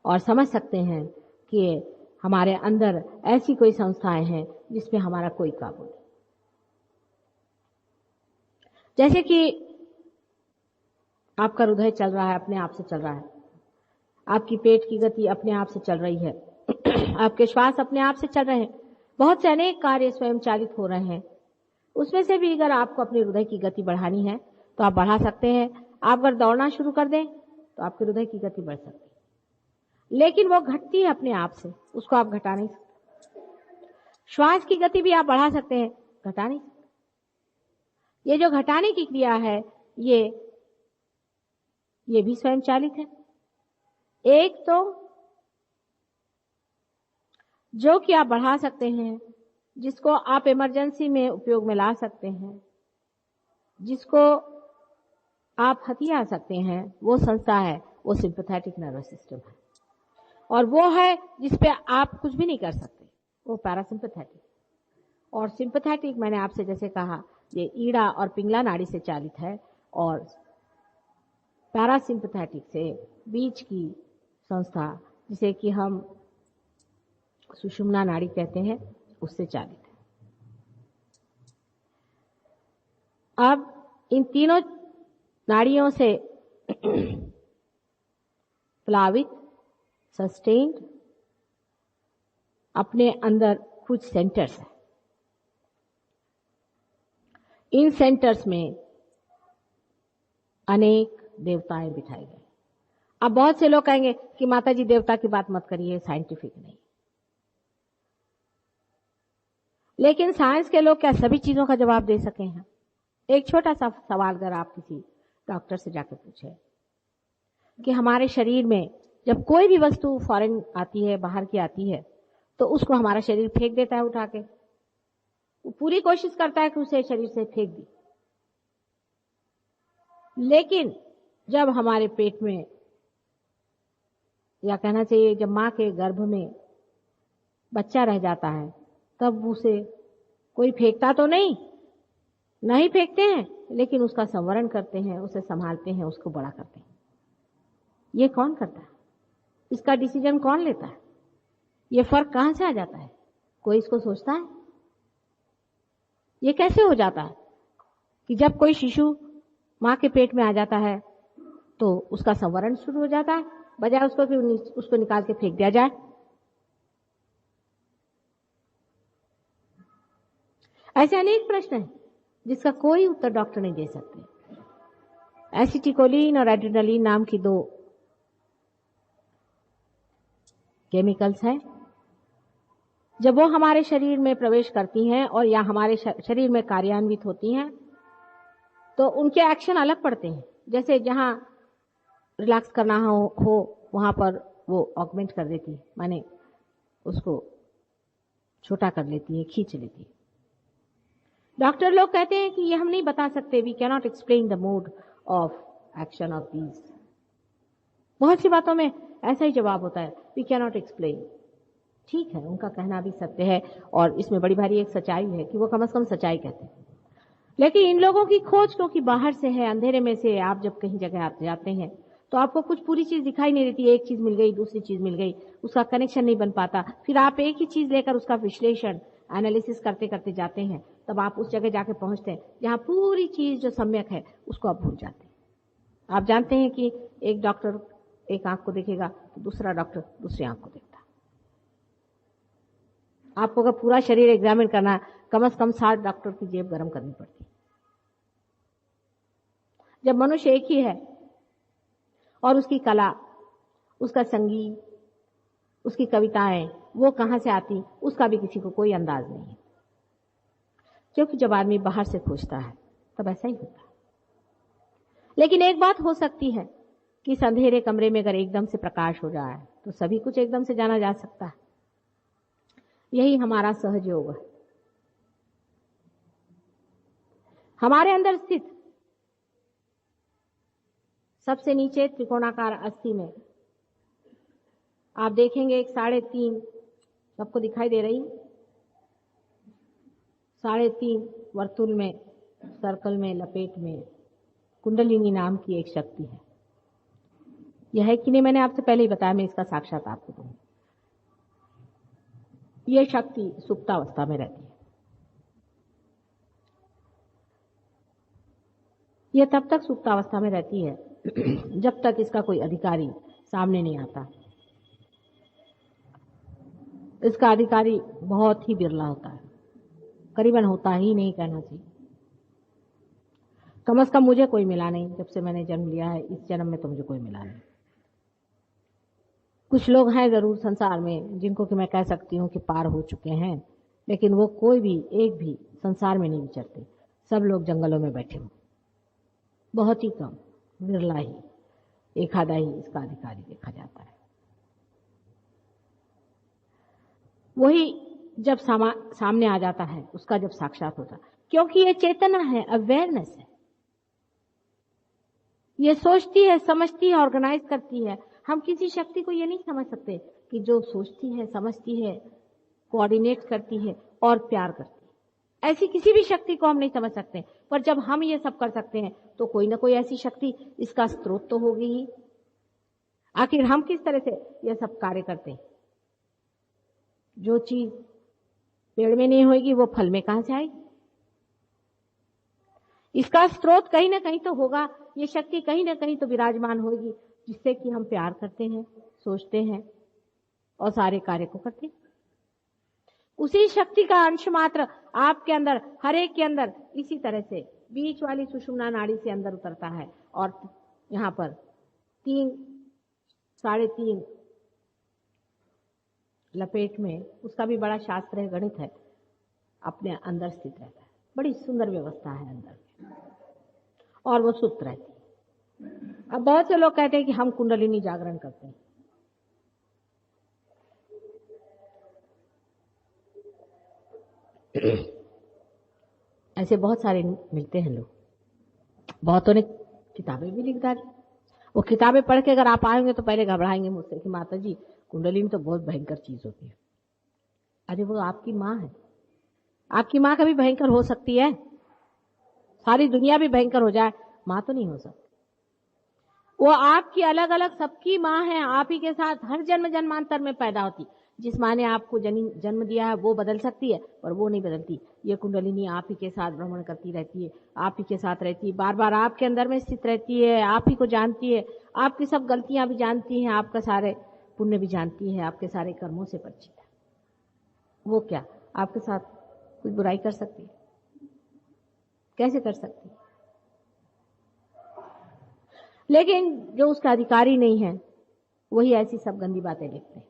और समझ सकते हैं कि हमारे अंदर ऐसी कोई संस्थाएं हैं जिसमें हमारा कोई काबू नहीं। जैसे कि आपका हृदय चल रहा है, अपने आप से चल रहा है, आपकी पेट की गति अपने आप से चल रही है, आपके श्वास अपने आप से चल रहे हैं, बहुत से अनेक कार्य स्वयं चालित हो रहे हैं। उसमें से भी अगर आपको अपने हृदय की गति बढ़ानी है तो आप बढ़ा सकते हैं। आप अगर दौड़ना शुरू कर दें तो आपके हृदय की गति बढ़ सकती है, लेकिन वो घटती है अपने आप से, उसको आप घटा नहीं सकते। श्वास की गति भी आप बढ़ा सकते हैं, घटा नहीं सकते। ये जो घटाने की क्रिया है ये भी स्वयं चालित है। एक तो जो कि आप बढ़ा सकते हैं, जिसको आप इमरजेंसी में उपयोग में ला सकते हैं, जिसको आप हथिया सकते हैं, वो संस्था है, वो सिंपैथेटिक नर्वस सिस्टम है। और वो है जिस पे आप कुछ भी नहीं कर सकते, वो पैरासिम्पैथेटिक। और सिंपैथेटिक मैंने आपसे जैसे कहा, ये ईड़ा और पिंगला नाड़ी से चालित है, और पैरासिम्पैथेटिक से बीच की संस्था जिसे कि हम सुषुम्ना नाड़ी कहते हैं, उससे चालित है। अब इन तीनों नाड़ियों से प्लावित, सस्टेन्ड अपने अंदर कुछ सेंटर्स हैं। इन सेंटर्स में अनेक देवताएं बिठाए गए। अब बहुत से लोग कहेंगे कि माता जी देवता की बात मत करिए, साइंटिफिक नहीं। लेकिन साइंस के लोग क्या सभी चीजों का जवाब दे सके हैं? एक छोटा सा सवाल अगर आप किसी डॉक्टर से जाकर पूछे कि हमारे शरीर में जब कोई भी वस्तु फॉरेन आती है, बाहर की आती है, तो उसको हमारा शरीर फेंक देता है उठा के। वो पूरी कोशिश करता है कि उसे शरीर से फेंक दे। लेकिन जब हमारे पेट में, या कहना चाहिए जब मां के गर्भ में बच्चा रह जाता है, तब उसे कोई फेंकता तो नहीं फेंकते हैं, लेकिन उसका संवरण करते हैं, उसे संभालते हैं, उसको बड़ा करते हैं। ये कौन करता है? इसका डिसीजन कौन लेता है? ये फर्क कहां से आ जाता है? कोई इसको सोचता है? ये कैसे हो जाता है कि जब कोई शिशु मां के पेट में आ जाता है तो उसका संवरण शुरू हो जाता है, बजाय उसको कि उसको निकाल के फेंक दिया जाए? ऐसे अनेक प्रश्न हैं जिसका कोई उत्तर डॉक्टर नहीं दे सकते। एसिटिकोलिन और एड्रेनालिन नाम की दो केमिकल्स हैं। जब वो हमारे शरीर में प्रवेश करती हैं और या हमारे शरीर में कार्यान्वित होती हैं, तो उनके एक्शन अलग पड़ते हैं। जैसे जहां रिलैक्स करना हो वहां पर वो ऑगमेंट कर देती है, माने उसको छोटा कर लेती है, खींच लेती है। डॉक्टर लोग कहते हैं कि ये हम नहीं बता सकते, we cannot explain the mode of action of these. बहुत सी बातों में ऐसा ही जवाब होता है, वी कैनॉट एक्सप्लेन। ठीक है, उनका कहना भी सत्य है, और इसमें बड़ी भारी एक सच्चाई है कि वो कम से कम सच्चाई कहते हैं। लेकिन इन लोगों की खोज क्योंकि बाहर से है, अंधेरे में से आप जब कहीं जगह आप जाते हैं तो आपको कुछ पूरी चीज दिखाई नहीं देती। एक चीज मिल गई, दूसरी चीज मिल गई, उसका कनेक्शन नहीं बन पाता। फिर आप एक ही चीज लेकर उसका विश्लेषण, एनालिसिस करते करते जाते हैं, तब आप उस जगह जाके पहुंचते हैं जहां पूरी चीज जो सम्यक है उसको आप भूल जाते हैं। आप जानते हैं कि एक डॉक्टर एक आंख को देखेगा तो दूसरा डॉक्टर दूसरी आंख को देखता है। आपको अगर पूरा शरीर एग्जामिन करना है, कम से कम 60 डॉक्टर की जेब गर्म करनी पड़ती है। जब मनुष्य एक ही है और उसकी कला, उसका संगीत, उसकी कविताएं वो कहां से आती, उसका भी किसी को कोई अंदाज नहीं है। क्योंकि जब आदमी बाहर से खोजता है तब ऐसा ही होता है। लेकिन एक बात हो सकती है कि इस अंधेरे कमरे में अगर एकदम से प्रकाश हो जाए तो सभी कुछ एकदम से जाना जा सकता है। यही हमारा सहयोग है। हमारे अंदर स्थित सबसे नीचे त्रिकोणाकार अस्थि में आप देखेंगे एक 3.5, सबको दिखाई दे रही, 3.5 वर्तुल में, सर्कल में, लपेट में कुंडलिनी नाम की एक शक्ति है। यह है कि नहीं मैंने आपसे पहले ही बताया, मैं इसका साक्षात आपको दूंगा। यह शक्ति सुप्तावस्था में रहती है। यह तब तक सुप्तावस्था में रहती है जब तक इसका कोई अधिकारी सामने नहीं आता। इसका अधिकारी बहुत ही बिरला होता है, करीबन होता ही नहीं कहना चाहिए। कम से कम मुझे कोई मिला नहीं, जब से मैंने जन्म लिया है, इस जन्म में तो मुझे कोई मिला नहीं। कुछ लोग हैं जरूर संसार में जिनको कि मैं कह सकती हूँ कि पार हो चुके हैं, लेकिन वो कोई भी एक भी संसार में नहीं विचरते। सब लोग जंगलों में बैठे हुए, बहुत ही कम, बिरला ही, एक आधा ही इसका अधिकारी देखा जाता है। वही जब सामने आ जाता है, उसका जब साक्षात होता है, क्योंकि ये चेतना है, अवेयरनेस है, ये सोचती है, समझती है, ऑर्गेनाइज करती है। हम किसी शक्ति को ये नहीं समझ सकते कि जो सोचती है, समझती है, कोऑर्डिनेट करती है और प्यार करती है। ऐसी किसी भी शक्ति को हम नहीं समझ सकते, पर जब हम ये सब कर सकते हैं तो कोई ना कोई ऐसी शक्ति इसका स्रोत तो होगी ही। आखिर हम किस तरह से ये सब कार्य करते हैं? जो चीज पेड़ में नहीं होगी वो फल में कहां से आएगी? इसका स्रोत कहीं ना कहीं तो होगा, ये शक्ति कहीं ना कहीं तो विराजमान होगी, जिससे कि हम प्यार करते हैं, सोचते हैं और सारे कार्य को करते हैं। उसी शक्ति का अंश मात्र आपके अंदर, हर एक के अंदर इसी तरह से बीच वाली सुषुम्ना नाड़ी से अंदर उतरता है और यहाँ पर 3 साढ़े 3 लपेट में, उसका भी बड़ा शास्त्र है, गणित है, अपने अंदर स्थित रहता है। बड़ी सुंदर व्यवस्था है अंदर और वो सुत रहती है। अब बहुत से लोग कहते हैं कि हम कुंडलिनी जागरण करते हैं। ऐसे बहुत सारे मिलते हैं लोग, बहुतों ने किताबें भी लिख डाली। वो किताबें पढ़ के अगर आप आएंगे तो पहले घबराएंगे मुझसे कि माता जी कुंडलिनी तो बहुत भयंकर चीज होती है। अरे वो आपकी माँ है, आपकी माँ कभी भयंकर हो सकती है? सारी दुनिया भी भयंकर हो जाए, माँ तो नहीं हो सकती। वो आपकी अलग अलग सबकी माँ है, आप ही के साथ हर जन्म जन्मांतर में पैदा होती। जिस माँ ने आपको जन्म दिया है वो बदल सकती है, पर वो नहीं बदलती। ये कुंडलिनी आप ही के साथ भ्रमण करती रहती है, आप ही के साथ रहती है, बार बार आपके अंदर में स्थित रहती है, आप ही को जानती है, आपकी सब गलतियां भी जानती है, आपका सारे पुण्य भी जानती है, आपके सारे कर्मों से परिचित है। वो क्या आपके साथ कुछ बुराई कर सकती है? कैसे कर सकती है? लेकिन जो उसका अधिकारी नहीं है वही ऐसी सब गंदी बातें लिखते हैं।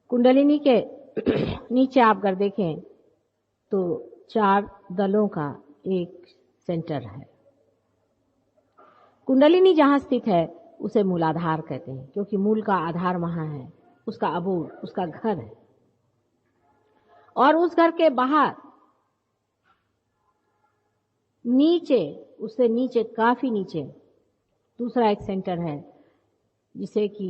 कुंडलिनी के नीचे आप अगर देखें तो 4 दलों का एक सेंटर है। कुंडलिनी जहां स्थित है उसे मूलाधार कहते हैं, क्योंकि मूल का आधार वहां है, उसका अबोध, उसका घर है। और उस घर के बाहर नीचे, उससे नीचे, काफी नीचे दूसरा एक सेंटर है जिसे कि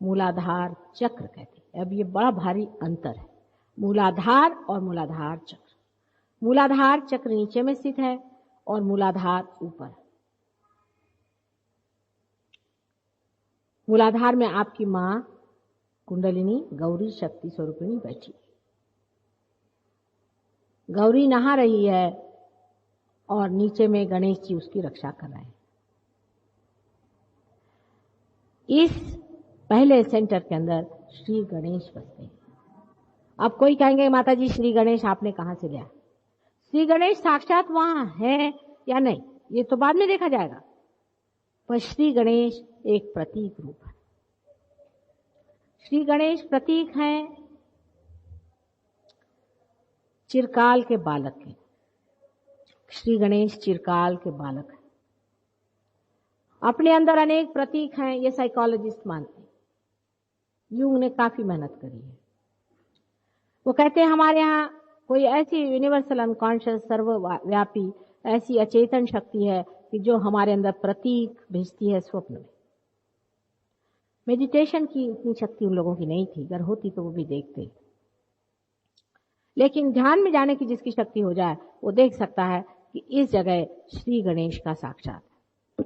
मूलाधार चक्र कहते हैं। अब ये बड़ा भारी अंतर है, मूलाधार और मूलाधार चक्र। मूलाधार चक्र नीचे में स्थित है और मूलाधार ऊपर। मूलाधार में आपकी मां कुंडलिनी गौरी शक्ति स्वरूपिणी बैठी। गौरी नहा रही है और नीचे में गणेश जी उसकी रक्षा कर रहे हैं। इस पहले सेंटर के अंदर श्री गणेश बसते हैं। अब कोई कहेंगे माता जी श्री गणेश आपने कहां से लिया? श्री गणेश साक्षात वहां है या नहीं ये तो बाद में देखा जाएगा, पर श्री गणेश एक प्रतीक रूप है। श्री गणेश प्रतीक हैं चिरकाल के बालक के। श्री गणेश चिरकाल के बालक हैं, अपने अंदर अनेक प्रतीक हैं, ये साइकोलॉजिस्ट मानते हैं। यूंग ने काफी मेहनत करी है। वो कहते हैं हमारे यहाँ कोई ऐसी यूनिवर्सल अनकॉन्शियस सर्वव्यापी ऐसी अचेतन शक्ति है कि जो हमारे अंदर प्रतीक भेजती है स्वप्न में। मेडिटेशन की इतनी शक्ति उन लोगों की नहीं थी, अगर होती तो वो भी देखते। लेकिन ध्यान में जाने की जिसकी शक्ति हो जाए वो देख सकता है कि इस जगह श्री गणेश का साक्षात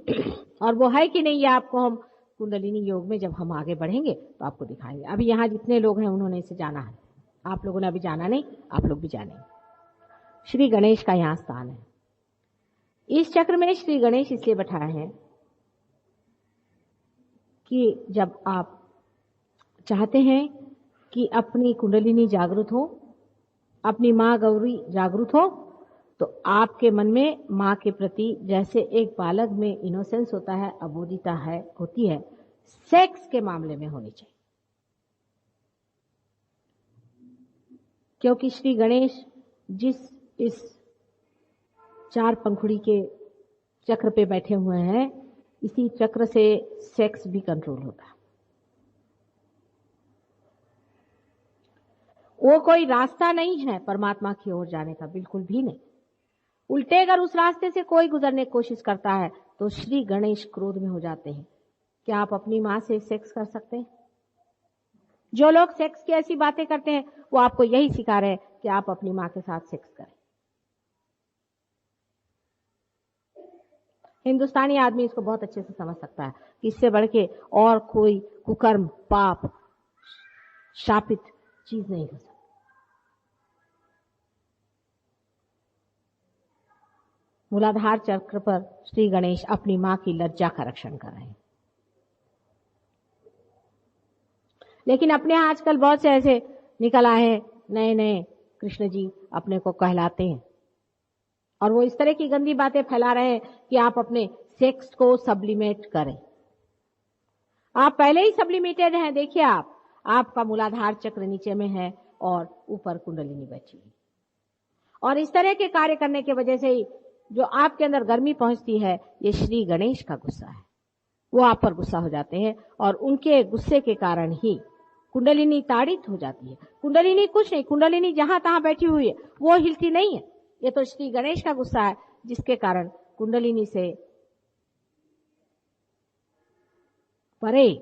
है। और वो है कि नहीं ये आपको हम कुंडलिनी योग में जब हम आगे बढ़ेंगे तो आपको दिखाएंगे। अभी यहाँ जितने लोग हैं उन्होंने इसे जाना है, आप लोगों ने अभी जाना नहीं, आप लोग भी जाने। श्री गणेश का यहाँ स्थान है। इस चक्र में श्री गणेश इसलिए बैठाया है कि जब आप चाहते हैं कि अपनी कुंडलिनी जागृत हो, अपनी माँ गौरी जागृत हो, तो आपके मन में माँ के प्रति जैसे एक बालक में इनोसेंस होता है, अबोधिता है, होती है, सेक्स के मामले में होनी चाहिए। क्योंकि श्री गणेश जिस इस 4 पंखुड़ी के चक्र पे बैठे हुए हैं, इसी चक्र से सेक्स भी कंट्रोल होता है। वो कोई रास्ता नहीं है परमात्मा की ओर जाने का, बिल्कुल भी नहीं। उल्टे अगर उस रास्ते से कोई गुजरने की कोशिश करता है तो श्री गणेश क्रोध में हो जाते हैं। क्या आप अपनी मां से सेक्स कर सकते हैं? जो लोग सेक्स की ऐसी बातें करते हैं वो आपको यही सिखा रहे हैं कि आप अपनी मां के साथ सेक्स करें। हिंदुस्तानी आदमी इसको बहुत अच्छे से समझ सकता है कि इससे बढ़ के और कोई कुकर्म, पाप, शापित चीज नहीं हो सकती। मूलाधार चक्र पर श्री गणेश अपनी मां की लज्जा का रक्षण कर रहे हैं। लेकिन अपने आजकल बहुत से ऐसे निकल आए हैं, नए नए कृष्ण जी अपने को कहलाते हैं और वो इस तरह की गंदी बातें फैला रहे हैं कि आप अपने सेक्स को सब्लिमेट करें। आप पहले ही सब्लिमेटेड हैं। देखिए, आपका मूलाधार चक्र नीचे में है और ऊपर कुंडलिनी बैठी है। और इस तरह के कार्य करने की वजह से ही जो आपके अंदर गर्मी पहुंचती है, ये श्री गणेश का गुस्सा है। वो आप पर गुस्सा हो जाते हैं और उनके गुस्से के कारण ही कुंडलिनी ताड़ित हो जाती है। कुंडलिनी कुछ नहीं, कुंडलिनी जहां तहां बैठी हुई है, वो हिलती नहीं है। ये तो श्री गणेश का गुस्सा है जिसके कारण कुंडलिनी से परे,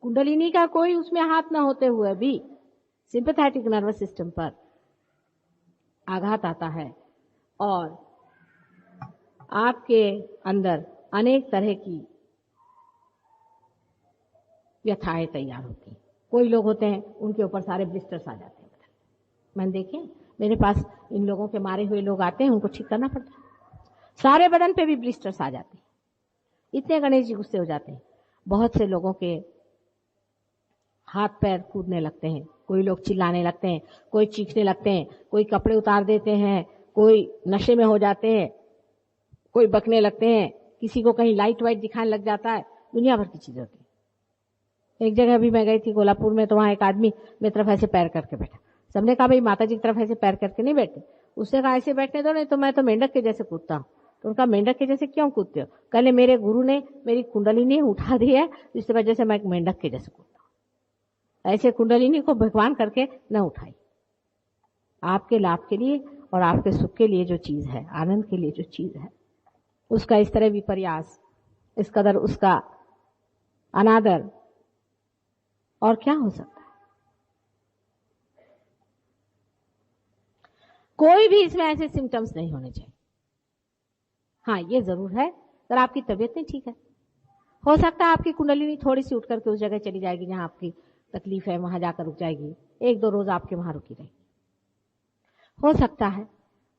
कुंडलिनी का कोई उसमें हाथ न होते हुए भी सिंपैथेटिक नर्वस सिस्टम पर आघात आता है और आपके अंदर अनेक तरह की व्यथाएं तैयार होती हैं। कोई लोग होते हैं उनके ऊपर सारे ब्लिस्टर्स आ जाते हैं। मैंने देखे, मेरे पास इन लोगों के मारे हुए लोग आते हैं, उनको ठीक करना पड़ता है। सारे बदन पे भी ब्लिस्टर्स आ जाते हैं, इतने गणेश जी गुस्से हो जाते हैं। बहुत से लोगों के हाथ पैर कूदने लगते हैं, कोई लोग चिल्लाने लगते हैं, कोई चीखने लगते हैं, कोई कपड़े उतार देते हैं, कोई नशे में हो जाते हैं, कोई बकने लगते हैं, किसी को कहीं लाइट वाइट दिखाने लग जाता है। दुनिया भर की चीजें होती है। एक जगह भी मैं गई थी कोल्हापुर में, तो वहां एक आदमी मेरी तरफ ऐसे पैर करके बैठा। सबने कहा भाई माता जी की तरफ ऐसे पैर करके नहीं बैठे। उसने कहा ऐसे बैठने दो, नहीं तो मैं तो मेंढक के जैसे कूदता हूँ। तो उनका मेंढक के जैसे क्यों कूदते हो? कहले मेरे गुरु ने मेरी कुंडलिनी उठा दी है, इस वजह से मैं मेंढक के जैसे कूदता हूँ। ऐसे कुंडलिनी को भगवान करके न उठाई। आपके लाभ के लिए और आपके सुख के लिए जो चीज है, आनंद के लिए जो चीज है, उसका इस तरह विपर्यास, इस कदर उसका अनादर और क्या हो सकता है? कोई भी इसमें ऐसे सिम्टम्स नहीं होने चाहिए। हाँ, ये जरूर है, अगर आपकी तबीयत नहीं ठीक है, हो सकता है आपकी कुंडलिनी थोड़ी सी उठ करके उस जगह चली जाएगी जहां आपकी तकलीफ है, वहां जाकर रुक जाएगी। 1-2 रोज आपके वहां रुकी रहेगी। हो सकता है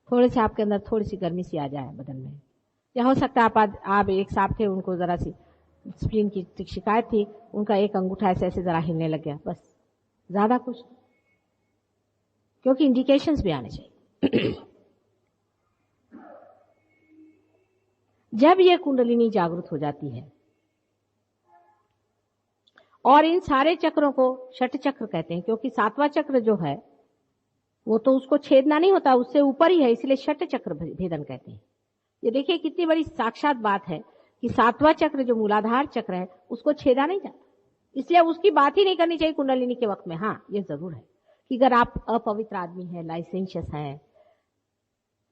थोड़े से आपके अंदर थोड़ी सी गर्मी सी आ जाए बदन में, या हो सकता है आप एक साहब थे, उनको जरा सी स्प्लीन की शिकायत थी, उनका एक अंगूठा ऐसे ऐसे जरा हिलने लग गया, बस, ज्यादा कुछ नहीं। क्योंकि इंडिकेशंस भी आने चाहिए। जब ये कुंडलिनी जागृत हो जाती है, और इन सारे चक्रों को षट चक्र कहते हैं, क्योंकि 7वां चक्र जो है वो तो उसको छेदना नहीं होता, उससे ऊपर ही है, इसलिए षट चक्र भेदन कहते हैं। ये देखिए कितनी बड़ी साक्षात बात है कि 7वां चक्र जो मूलाधार चक्र है उसको छेदा नहीं जाता, इसलिए उसकी बात ही नहीं करनी चाहिए कुंडलिनी के वक्त में। हाँ, ये जरूर है कि अगर आप अपवित्र आदमी है, लाइसेंशियस है,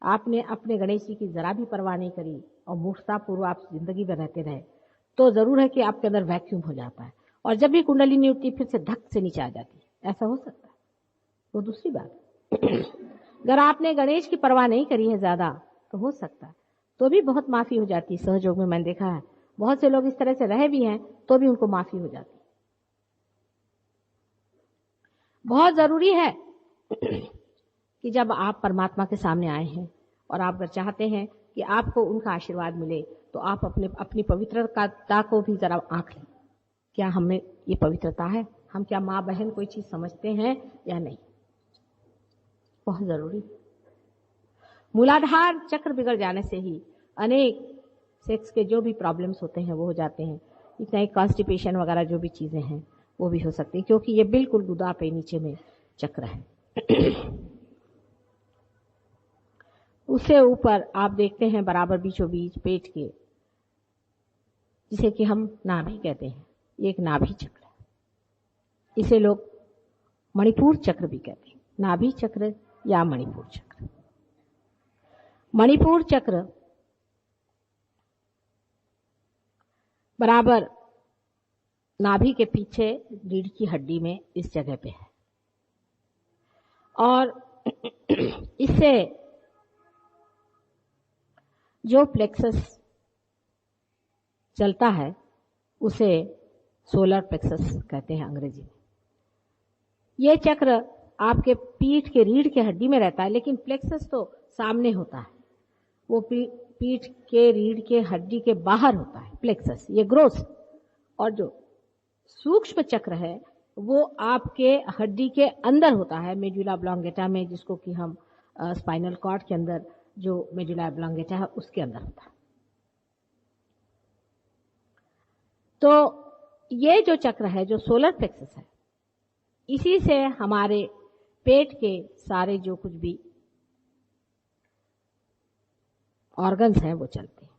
आपने अपने गणेश जी की जरा भी परवाह नहीं करी और मूर्खता पूर्व आप जिंदगी में रहते रहे, तो जरूर है कि आपके अंदर वैक्यूम हो जाता है और जब भी कुंडलिनी उठती फिर से धक से नीचे आ जाती है। ऐसा हो सकता है। वो दूसरी बात अगर आपने गणेश की परवाह नहीं करी है ज्यादा, तो हो सकता है तो भी बहुत माफी हो जाती है। सहयोग में मैंने देखा है बहुत से लोग इस तरह से रहे भी हैं तो भी उनको माफी हो जाती है। बहुत जरूरी है कि जब आप परमात्मा के सामने आए हैं और आप अगर चाहते हैं कि आपको उनका आशीर्वाद मिले, तो आप अपनी पवित्रता को भी जरा आंक लें। क्या हमें ये पवित्रता है? हम क्या माँ बहन कोई चीज समझते हैं या नहीं? बहुत जरूरी। मूलाधार चक्र बिगड़ जाने से ही अनेक सेक्स के जो भी प्रॉब्लम्स होते हैं वो हो जाते हैं। इतना ही कॉन्स्टिपेशन वगैरह जो भी चीजें हैं वो भी हो सकती है, क्योंकि ये बिल्कुल गुदा पे नीचे में चक्र है। उससे ऊपर आप देखते हैं बराबर बीचों बीच पेट के, जिसे कि हम नाभि कहते हैं, ये एक नाभि चक्र है। इसे लोग मणिपुर चक्र भी कहते हैं। नाभि चक्र या मणिपुर चक्र। मणिपुर चक्र बराबर नाभि के पीछे रीढ़ की हड्डी में इस जगह पे है और इससे जो प्लेक्सस चलता है उसे सोलर प्लेक्सस कहते हैं अंग्रेजी में। ये चक्र आपके पीठ के रीढ़ के हड्डी में रहता है, लेकिन प्लेक्सस तो सामने होता है, वो पीठ के रीढ़ के हड्डी के बाहर होता है प्लेक्सस, ये ग्रोस। और जो सूक्ष्म चक्र है वो आपके हड्डी के अंदर होता है, मेडुला ऑब्लोंगेटा में, जिसको कि हम स्पाइनल कॉर्ड के अंदर जो मेडुला ऑब्लोंगेटा है उसके अंदर होता है। तो ये जो चक्र है, जो सोलर प्लेक्सस है, इसी से हमारे पेट के सारे जो कुछ भी ऑर्गन्स हैं वो चलते हैं।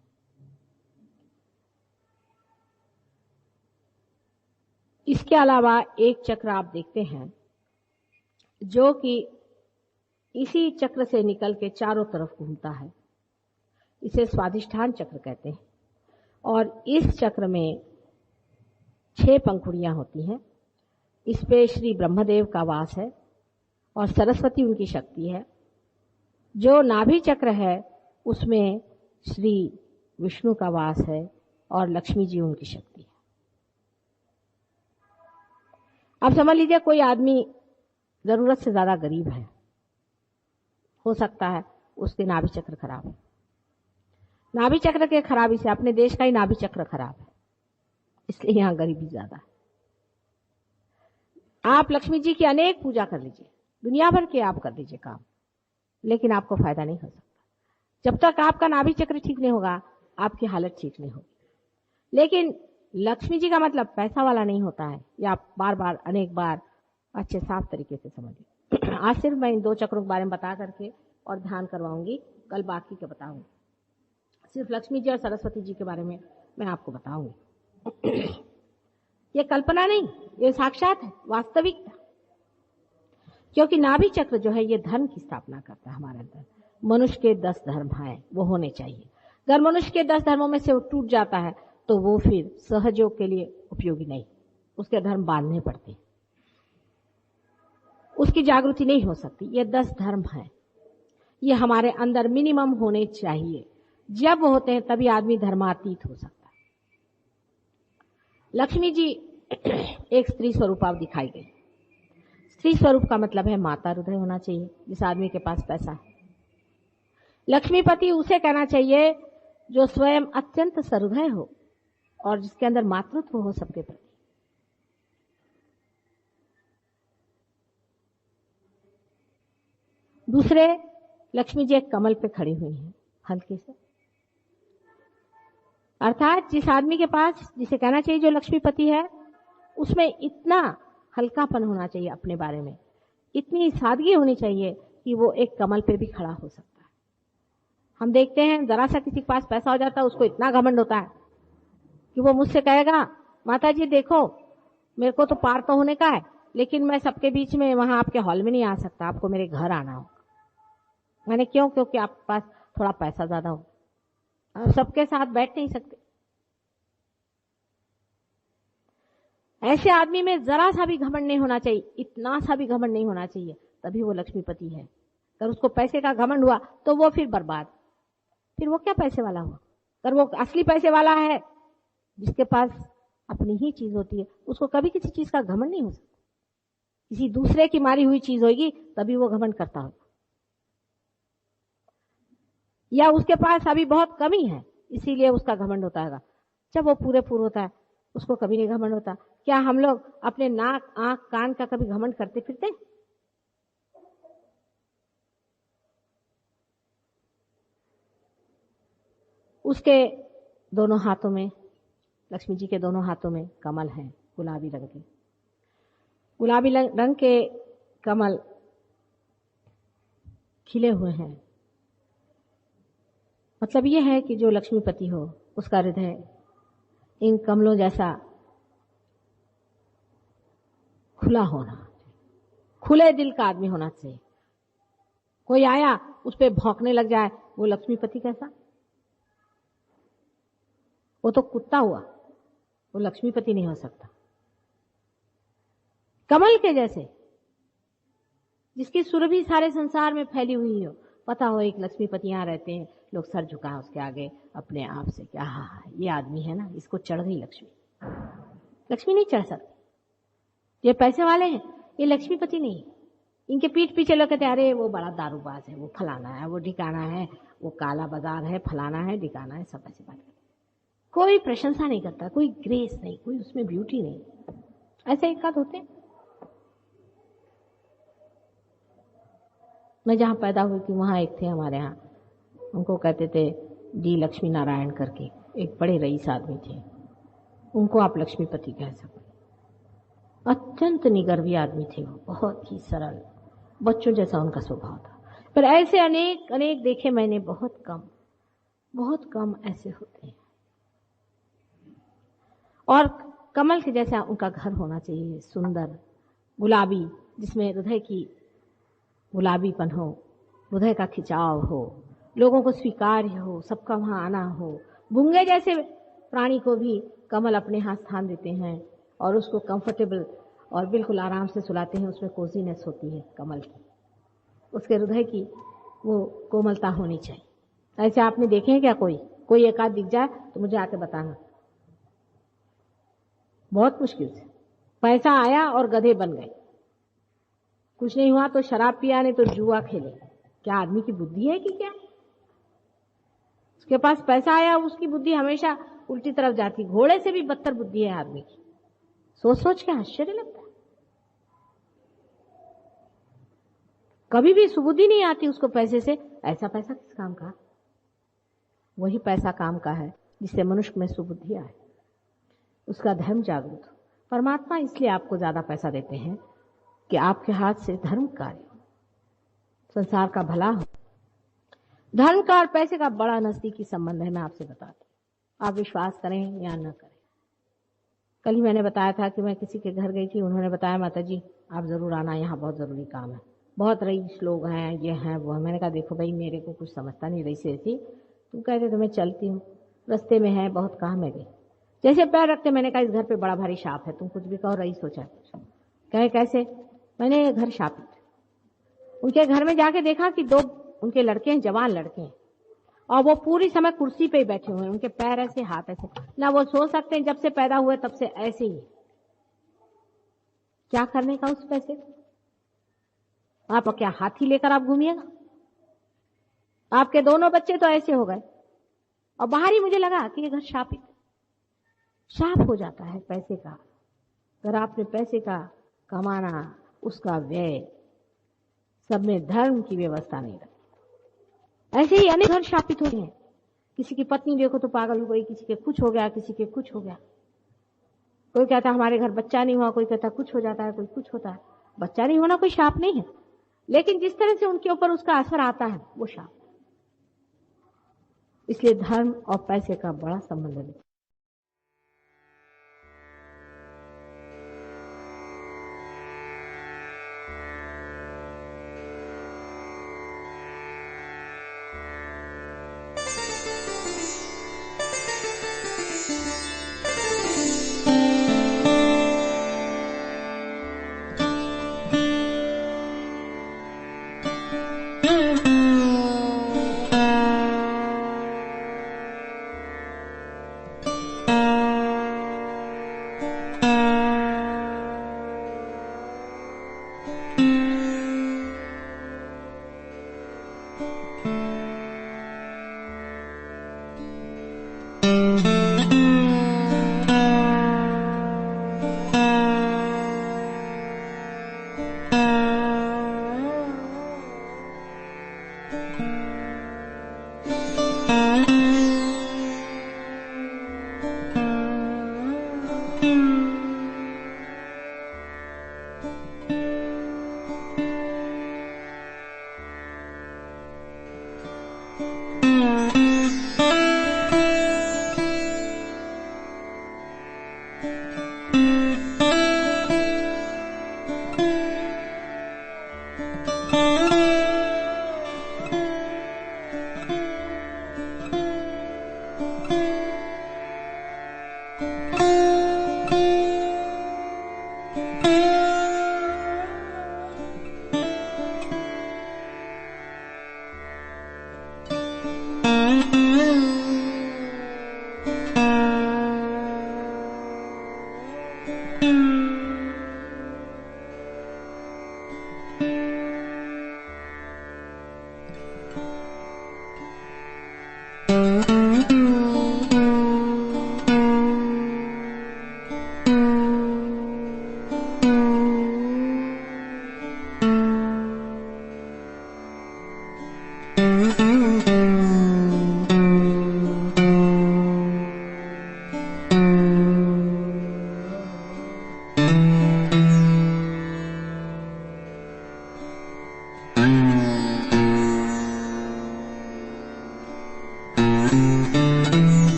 इसके अलावा एक चक्र आप देखते हैं जो कि इसी चक्र से निकल के चारों तरफ घूमता है, इसे स्वादिष्ठान चक्र कहते हैं। और इस चक्र में 6 पंखुड़ियां होती हैं। इस पे श्री ब्रह्मदेव का वास है और सरस्वती उनकी शक्ति है। जो नाभि चक्र है उसमें श्री विष्णु का वास है और लक्ष्मी जी उनकी शक्ति है। अब समझ लीजिए कोई आदमी जरूरत से ज्यादा गरीब है, हो सकता है उसके नाभि चक्र खराब है। नाभि चक्र के खराबी से अपने देश का ही नाभि चक्र खराब है, इसलिए यहां गरीबी ज्यादा है। आप लक्ष्मी जी की अनेक पूजा कर लीजिए, दुनिया भर के आप कर लीजिए काम, लेकिन आपको फायदा नहीं हो सकता जब तक आपका नाभि चक्र ठीक नहीं होगा, आपकी हालत ठीक नहीं होगी। लेकिन लक्ष्मी जी का मतलब पैसा वाला नहीं होता है, या आप बार बार अनेक बार अच्छे साफ तरीके से समझिए। आज सिर्फ मैं इन 2 चक्रों के बारे में बता करके और ध्यान करवाऊंगी, कल बाकी के बताऊंगी। सिर्फ लक्ष्मी जी और सरस्वती जी के बारे में मैं आपको बताऊंगी। ये कल्पना नहीं, ये साक्षात है, वास्तविक। क्योंकि नाभि चक्र जो है ये धर्म की स्थापना करता है हमारे अंदर। मनुष्य के 10 धर्म हैं, वो होने चाहिए। अगर मनुष्य के 10 धर्मों में से वो टूट जाता है तो वो फिर सहयोग के लिए उपयोगी नहीं, उसके धर्म बांधने पड़ते, उसकी जागृति नहीं हो सकती। ये 10 धर्म हैं, ये हमारे अंदर मिनिमम होने चाहिए। जब वो होते हैं तभी आदमी धर्मातीत हो सकता है। लक्ष्मी जी एक स्त्री स्वरूप आप दिखाई गई। स्त्री स्वरूप का मतलब है माता हृदय होना चाहिए जिस आदमी के पास पैसा है। लक्ष्मीपति उसे कहना चाहिए जो स्वयं अत्यंत सहृदय हो और जिसके अंदर मातृत्व हो सबके प्रति। दूसरे, लक्ष्मी जी एक कमल पे खड़ी हुई हैं हल्के से, अर्थात जिस आदमी के पास, जिसे कहना चाहिए जो लक्ष्मीपति है, उसमें इतना हल्कापन होना चाहिए अपने बारे में, इतनी सादगी होनी चाहिए कि वो एक कमल पे भी खड़ा हो सकता है। हम देखते हैं जरा सा किसी के पास पैसा हो जाता है, उसको इतना घमंड होता है कि वो मुझसे कहेगा, माता जी देखो मेरे को तो पार तो होने का है, लेकिन मैं सबके बीच में वहां आपके हॉल में नहीं आ सकता, आपको मेरे घर आना हो। मैंने क्यों? क्योंकि आपके पास थोड़ा पैसा ज्यादा हो, आप सबके साथ बैठ नहीं सकते। ऐसे आदमी में जरा सा भी घमंड नहीं होना चाहिए, इतना सा भी घमंड नहीं होना चाहिए, तभी वो लक्ष्मीपति है। अगर उसको पैसे का घमंड हुआ तो वो फिर बर्बाद, फिर वो क्या पैसे वाला हुआ। अगर वो असली पैसे वाला है, जिसके पास अपनी ही चीज होती है, उसको कभी किसी चीज का घमंड नहीं हो सकता। किसी दूसरे की मारी हुई चीज होगी तभी वो घमंड करता होगा, या उसके पास अभी बहुत कमी है इसीलिए उसका घमंड होता है। जब वो पूरे पूर होता है उसको कभी नहीं घमंड होता। क्या हम लोग अपने नाक, आंख, कान का कभी घमंड करते फिरते? उसके दोनों हाथों में, लक्ष्मी जी के दोनों हाथों में कमल हैं, गुलाबी रंग के। गुलाबी रंग के कमल खिले हुए हैं। मतलब ये है कि जो लक्ष्मीपति हो उसका हृदय इन कमलों जैसा खुला होना, खुले दिल का आदमी होना चाहिए। कोई आया उस पे भौंकने लग जाए, वो लक्ष्मीपति कैसा? वो तो कुत्ता हुआ, वो लक्ष्मीपति नहीं हो सकता। कमल के जैसे, जिसकी सुरभि सारे संसार में फैली हुई हो, पता हो एक लक्ष्मीपति यहाँ रहते हैं, लोग सर झुकाएं उसके आगे अपने आप से, क्या हाँ ये आदमी है ना, इसको चढ़ गई लक्ष्मी। लक्ष्मी नहीं चढ़ सकती। ये पैसे वाले हैं, ये लक्ष्मीपति नहीं। इनके पीठ पीछे लोग कहते हैं अरे वो बड़ा दारूबाज है, वो फलाना है, वो ठिकाना है, वो काला बाजार है, फलाना है, ठिकाना है, सब ऐसी बात करते। कोई प्रशंसा नहीं करता, कोई ग्रेस नहीं, कोई उसमें ब्यूटी नहीं। ऐसे एक आध होते हैं। मैं जहाँ पैदा हुई थी वहाँ एक थे हमारे यहाँ, उनको कहते थे डी लक्ष्मी नारायण करके, एक बड़े रईस आदमी थे। उनको आप लक्ष्मीपति कह सकते। अत्यंत निगर्वी आदमी थे वो, बहुत ही सरल, बच्चों जैसा उनका स्वभाव था। पर ऐसे अनेक अनेक देखे मैंने, बहुत कम ऐसे होते हैं। और कमल के जैसा उनका घर होना चाहिए, सुंदर, गुलाबी, जिसमें हृदय की गुलाबीपन हो, हृदय का खिंचाव हो, लोगों को स्वीकार्य हो, सबका वहां आना हो। गूंगे जैसे प्राणी को भी कमल अपने हाथ स्थान देते हैं और उसको कंफर्टेबल और बिल्कुल आराम से सुलाते हैं। उसमें कोजीनेस होती है कमल की, उसके हृदय की वो कोमलता होनी चाहिए। ऐसे आपने देखे हैं क्या? कोई एक आध दिख जाए तो मुझे आके बताना। बहुत मुश्किल से। पैसा आया और गधे बन गए, कुछ नहीं हुआ तो शराब पिया, नहीं तो जुआ खेले। क्या आदमी की बुद्धि है कि क्या? उसके पास पैसा आया, उसकी बुद्धि हमेशा उल्टी तरफ जाती। घोड़े से भी बदतर बुद्धि है आदमी की। सोच सोच के आश्चर्य लगता है। कभी भी सुबुद्धि नहीं आती उसको पैसे से। ऐसा पैसा किस काम का? वही पैसा काम का है जिससे मनुष्य में सुबुद्धि आए, उसका धर्म जागृत हो। परमात्मा इसलिए आपको ज्यादा पैसा देते हैं कि आपके हाथ से धर्म कार्य हो, संसार का भला हो। धर्म का और पैसे का बड़ा नजदीकी संबंध है। मैं आपसे बताती हूं, आप विश्वास करें या न करें। कल ही मैंने बताया था कि मैं किसी के घर गई थी, उन्होंने बताया माता जी आप जरूर आना, यहाँ बहुत जरूरी काम है, बहुत रईस लोग हैं, ये हैं वो है। मैंने कहा देखो भाई मेरे को कुछ समझता नहीं रईस ऐसी, तुम कहते तो मैं चलती हूँ, रास्ते में है बहुत काम है। गई जैसे पैर रखते मैंने कहा इस घर पे बड़ा भारी सांप है, तुम कुछ भी कहो रईस हो चाहे कुछ। कहे कैसे? मैंने घर शापित। उनके घर में जाके देखा कि दो उनके लड़के हैं, जवान लड़के हैं, और वो पूरी समय कुर्सी पे ही बैठे हुए हैं। उनके पैर ऐसे, हाथ ऐसे, ना वो सो सकते हैं। जब से पैदा हुए तब से ऐसे ही। क्या करने का उस पैसे? आप क्या हाथी लेकर आप घूमिएगा? आपके दोनों बच्चे तो ऐसे हो गए। और बाहर ही मुझे लगा कि ये घर शापित, शाप हो जाता है पैसे का। अगर आपने पैसे का कमाना, उसका व्यय, सब में धर्म की व्यवस्था नहीं रखी, ऐसे ही अनेक घर शापित होते हैं। किसी की पत्नी देखो तो पागल हो गई, किसी के कुछ हो गया, किसी के कुछ हो गया। कोई कहता हमारे घर बच्चा नहीं हुआ, कोई कहता कुछ हो जाता है, कोई कुछ होता है। बच्चा नहीं होना कोई शाप नहीं है, लेकिन जिस तरह से उनके ऊपर उसका असर आता है वो शाप। इसलिए धर्म और पैसे का बड़ा संबंध है।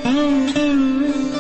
है।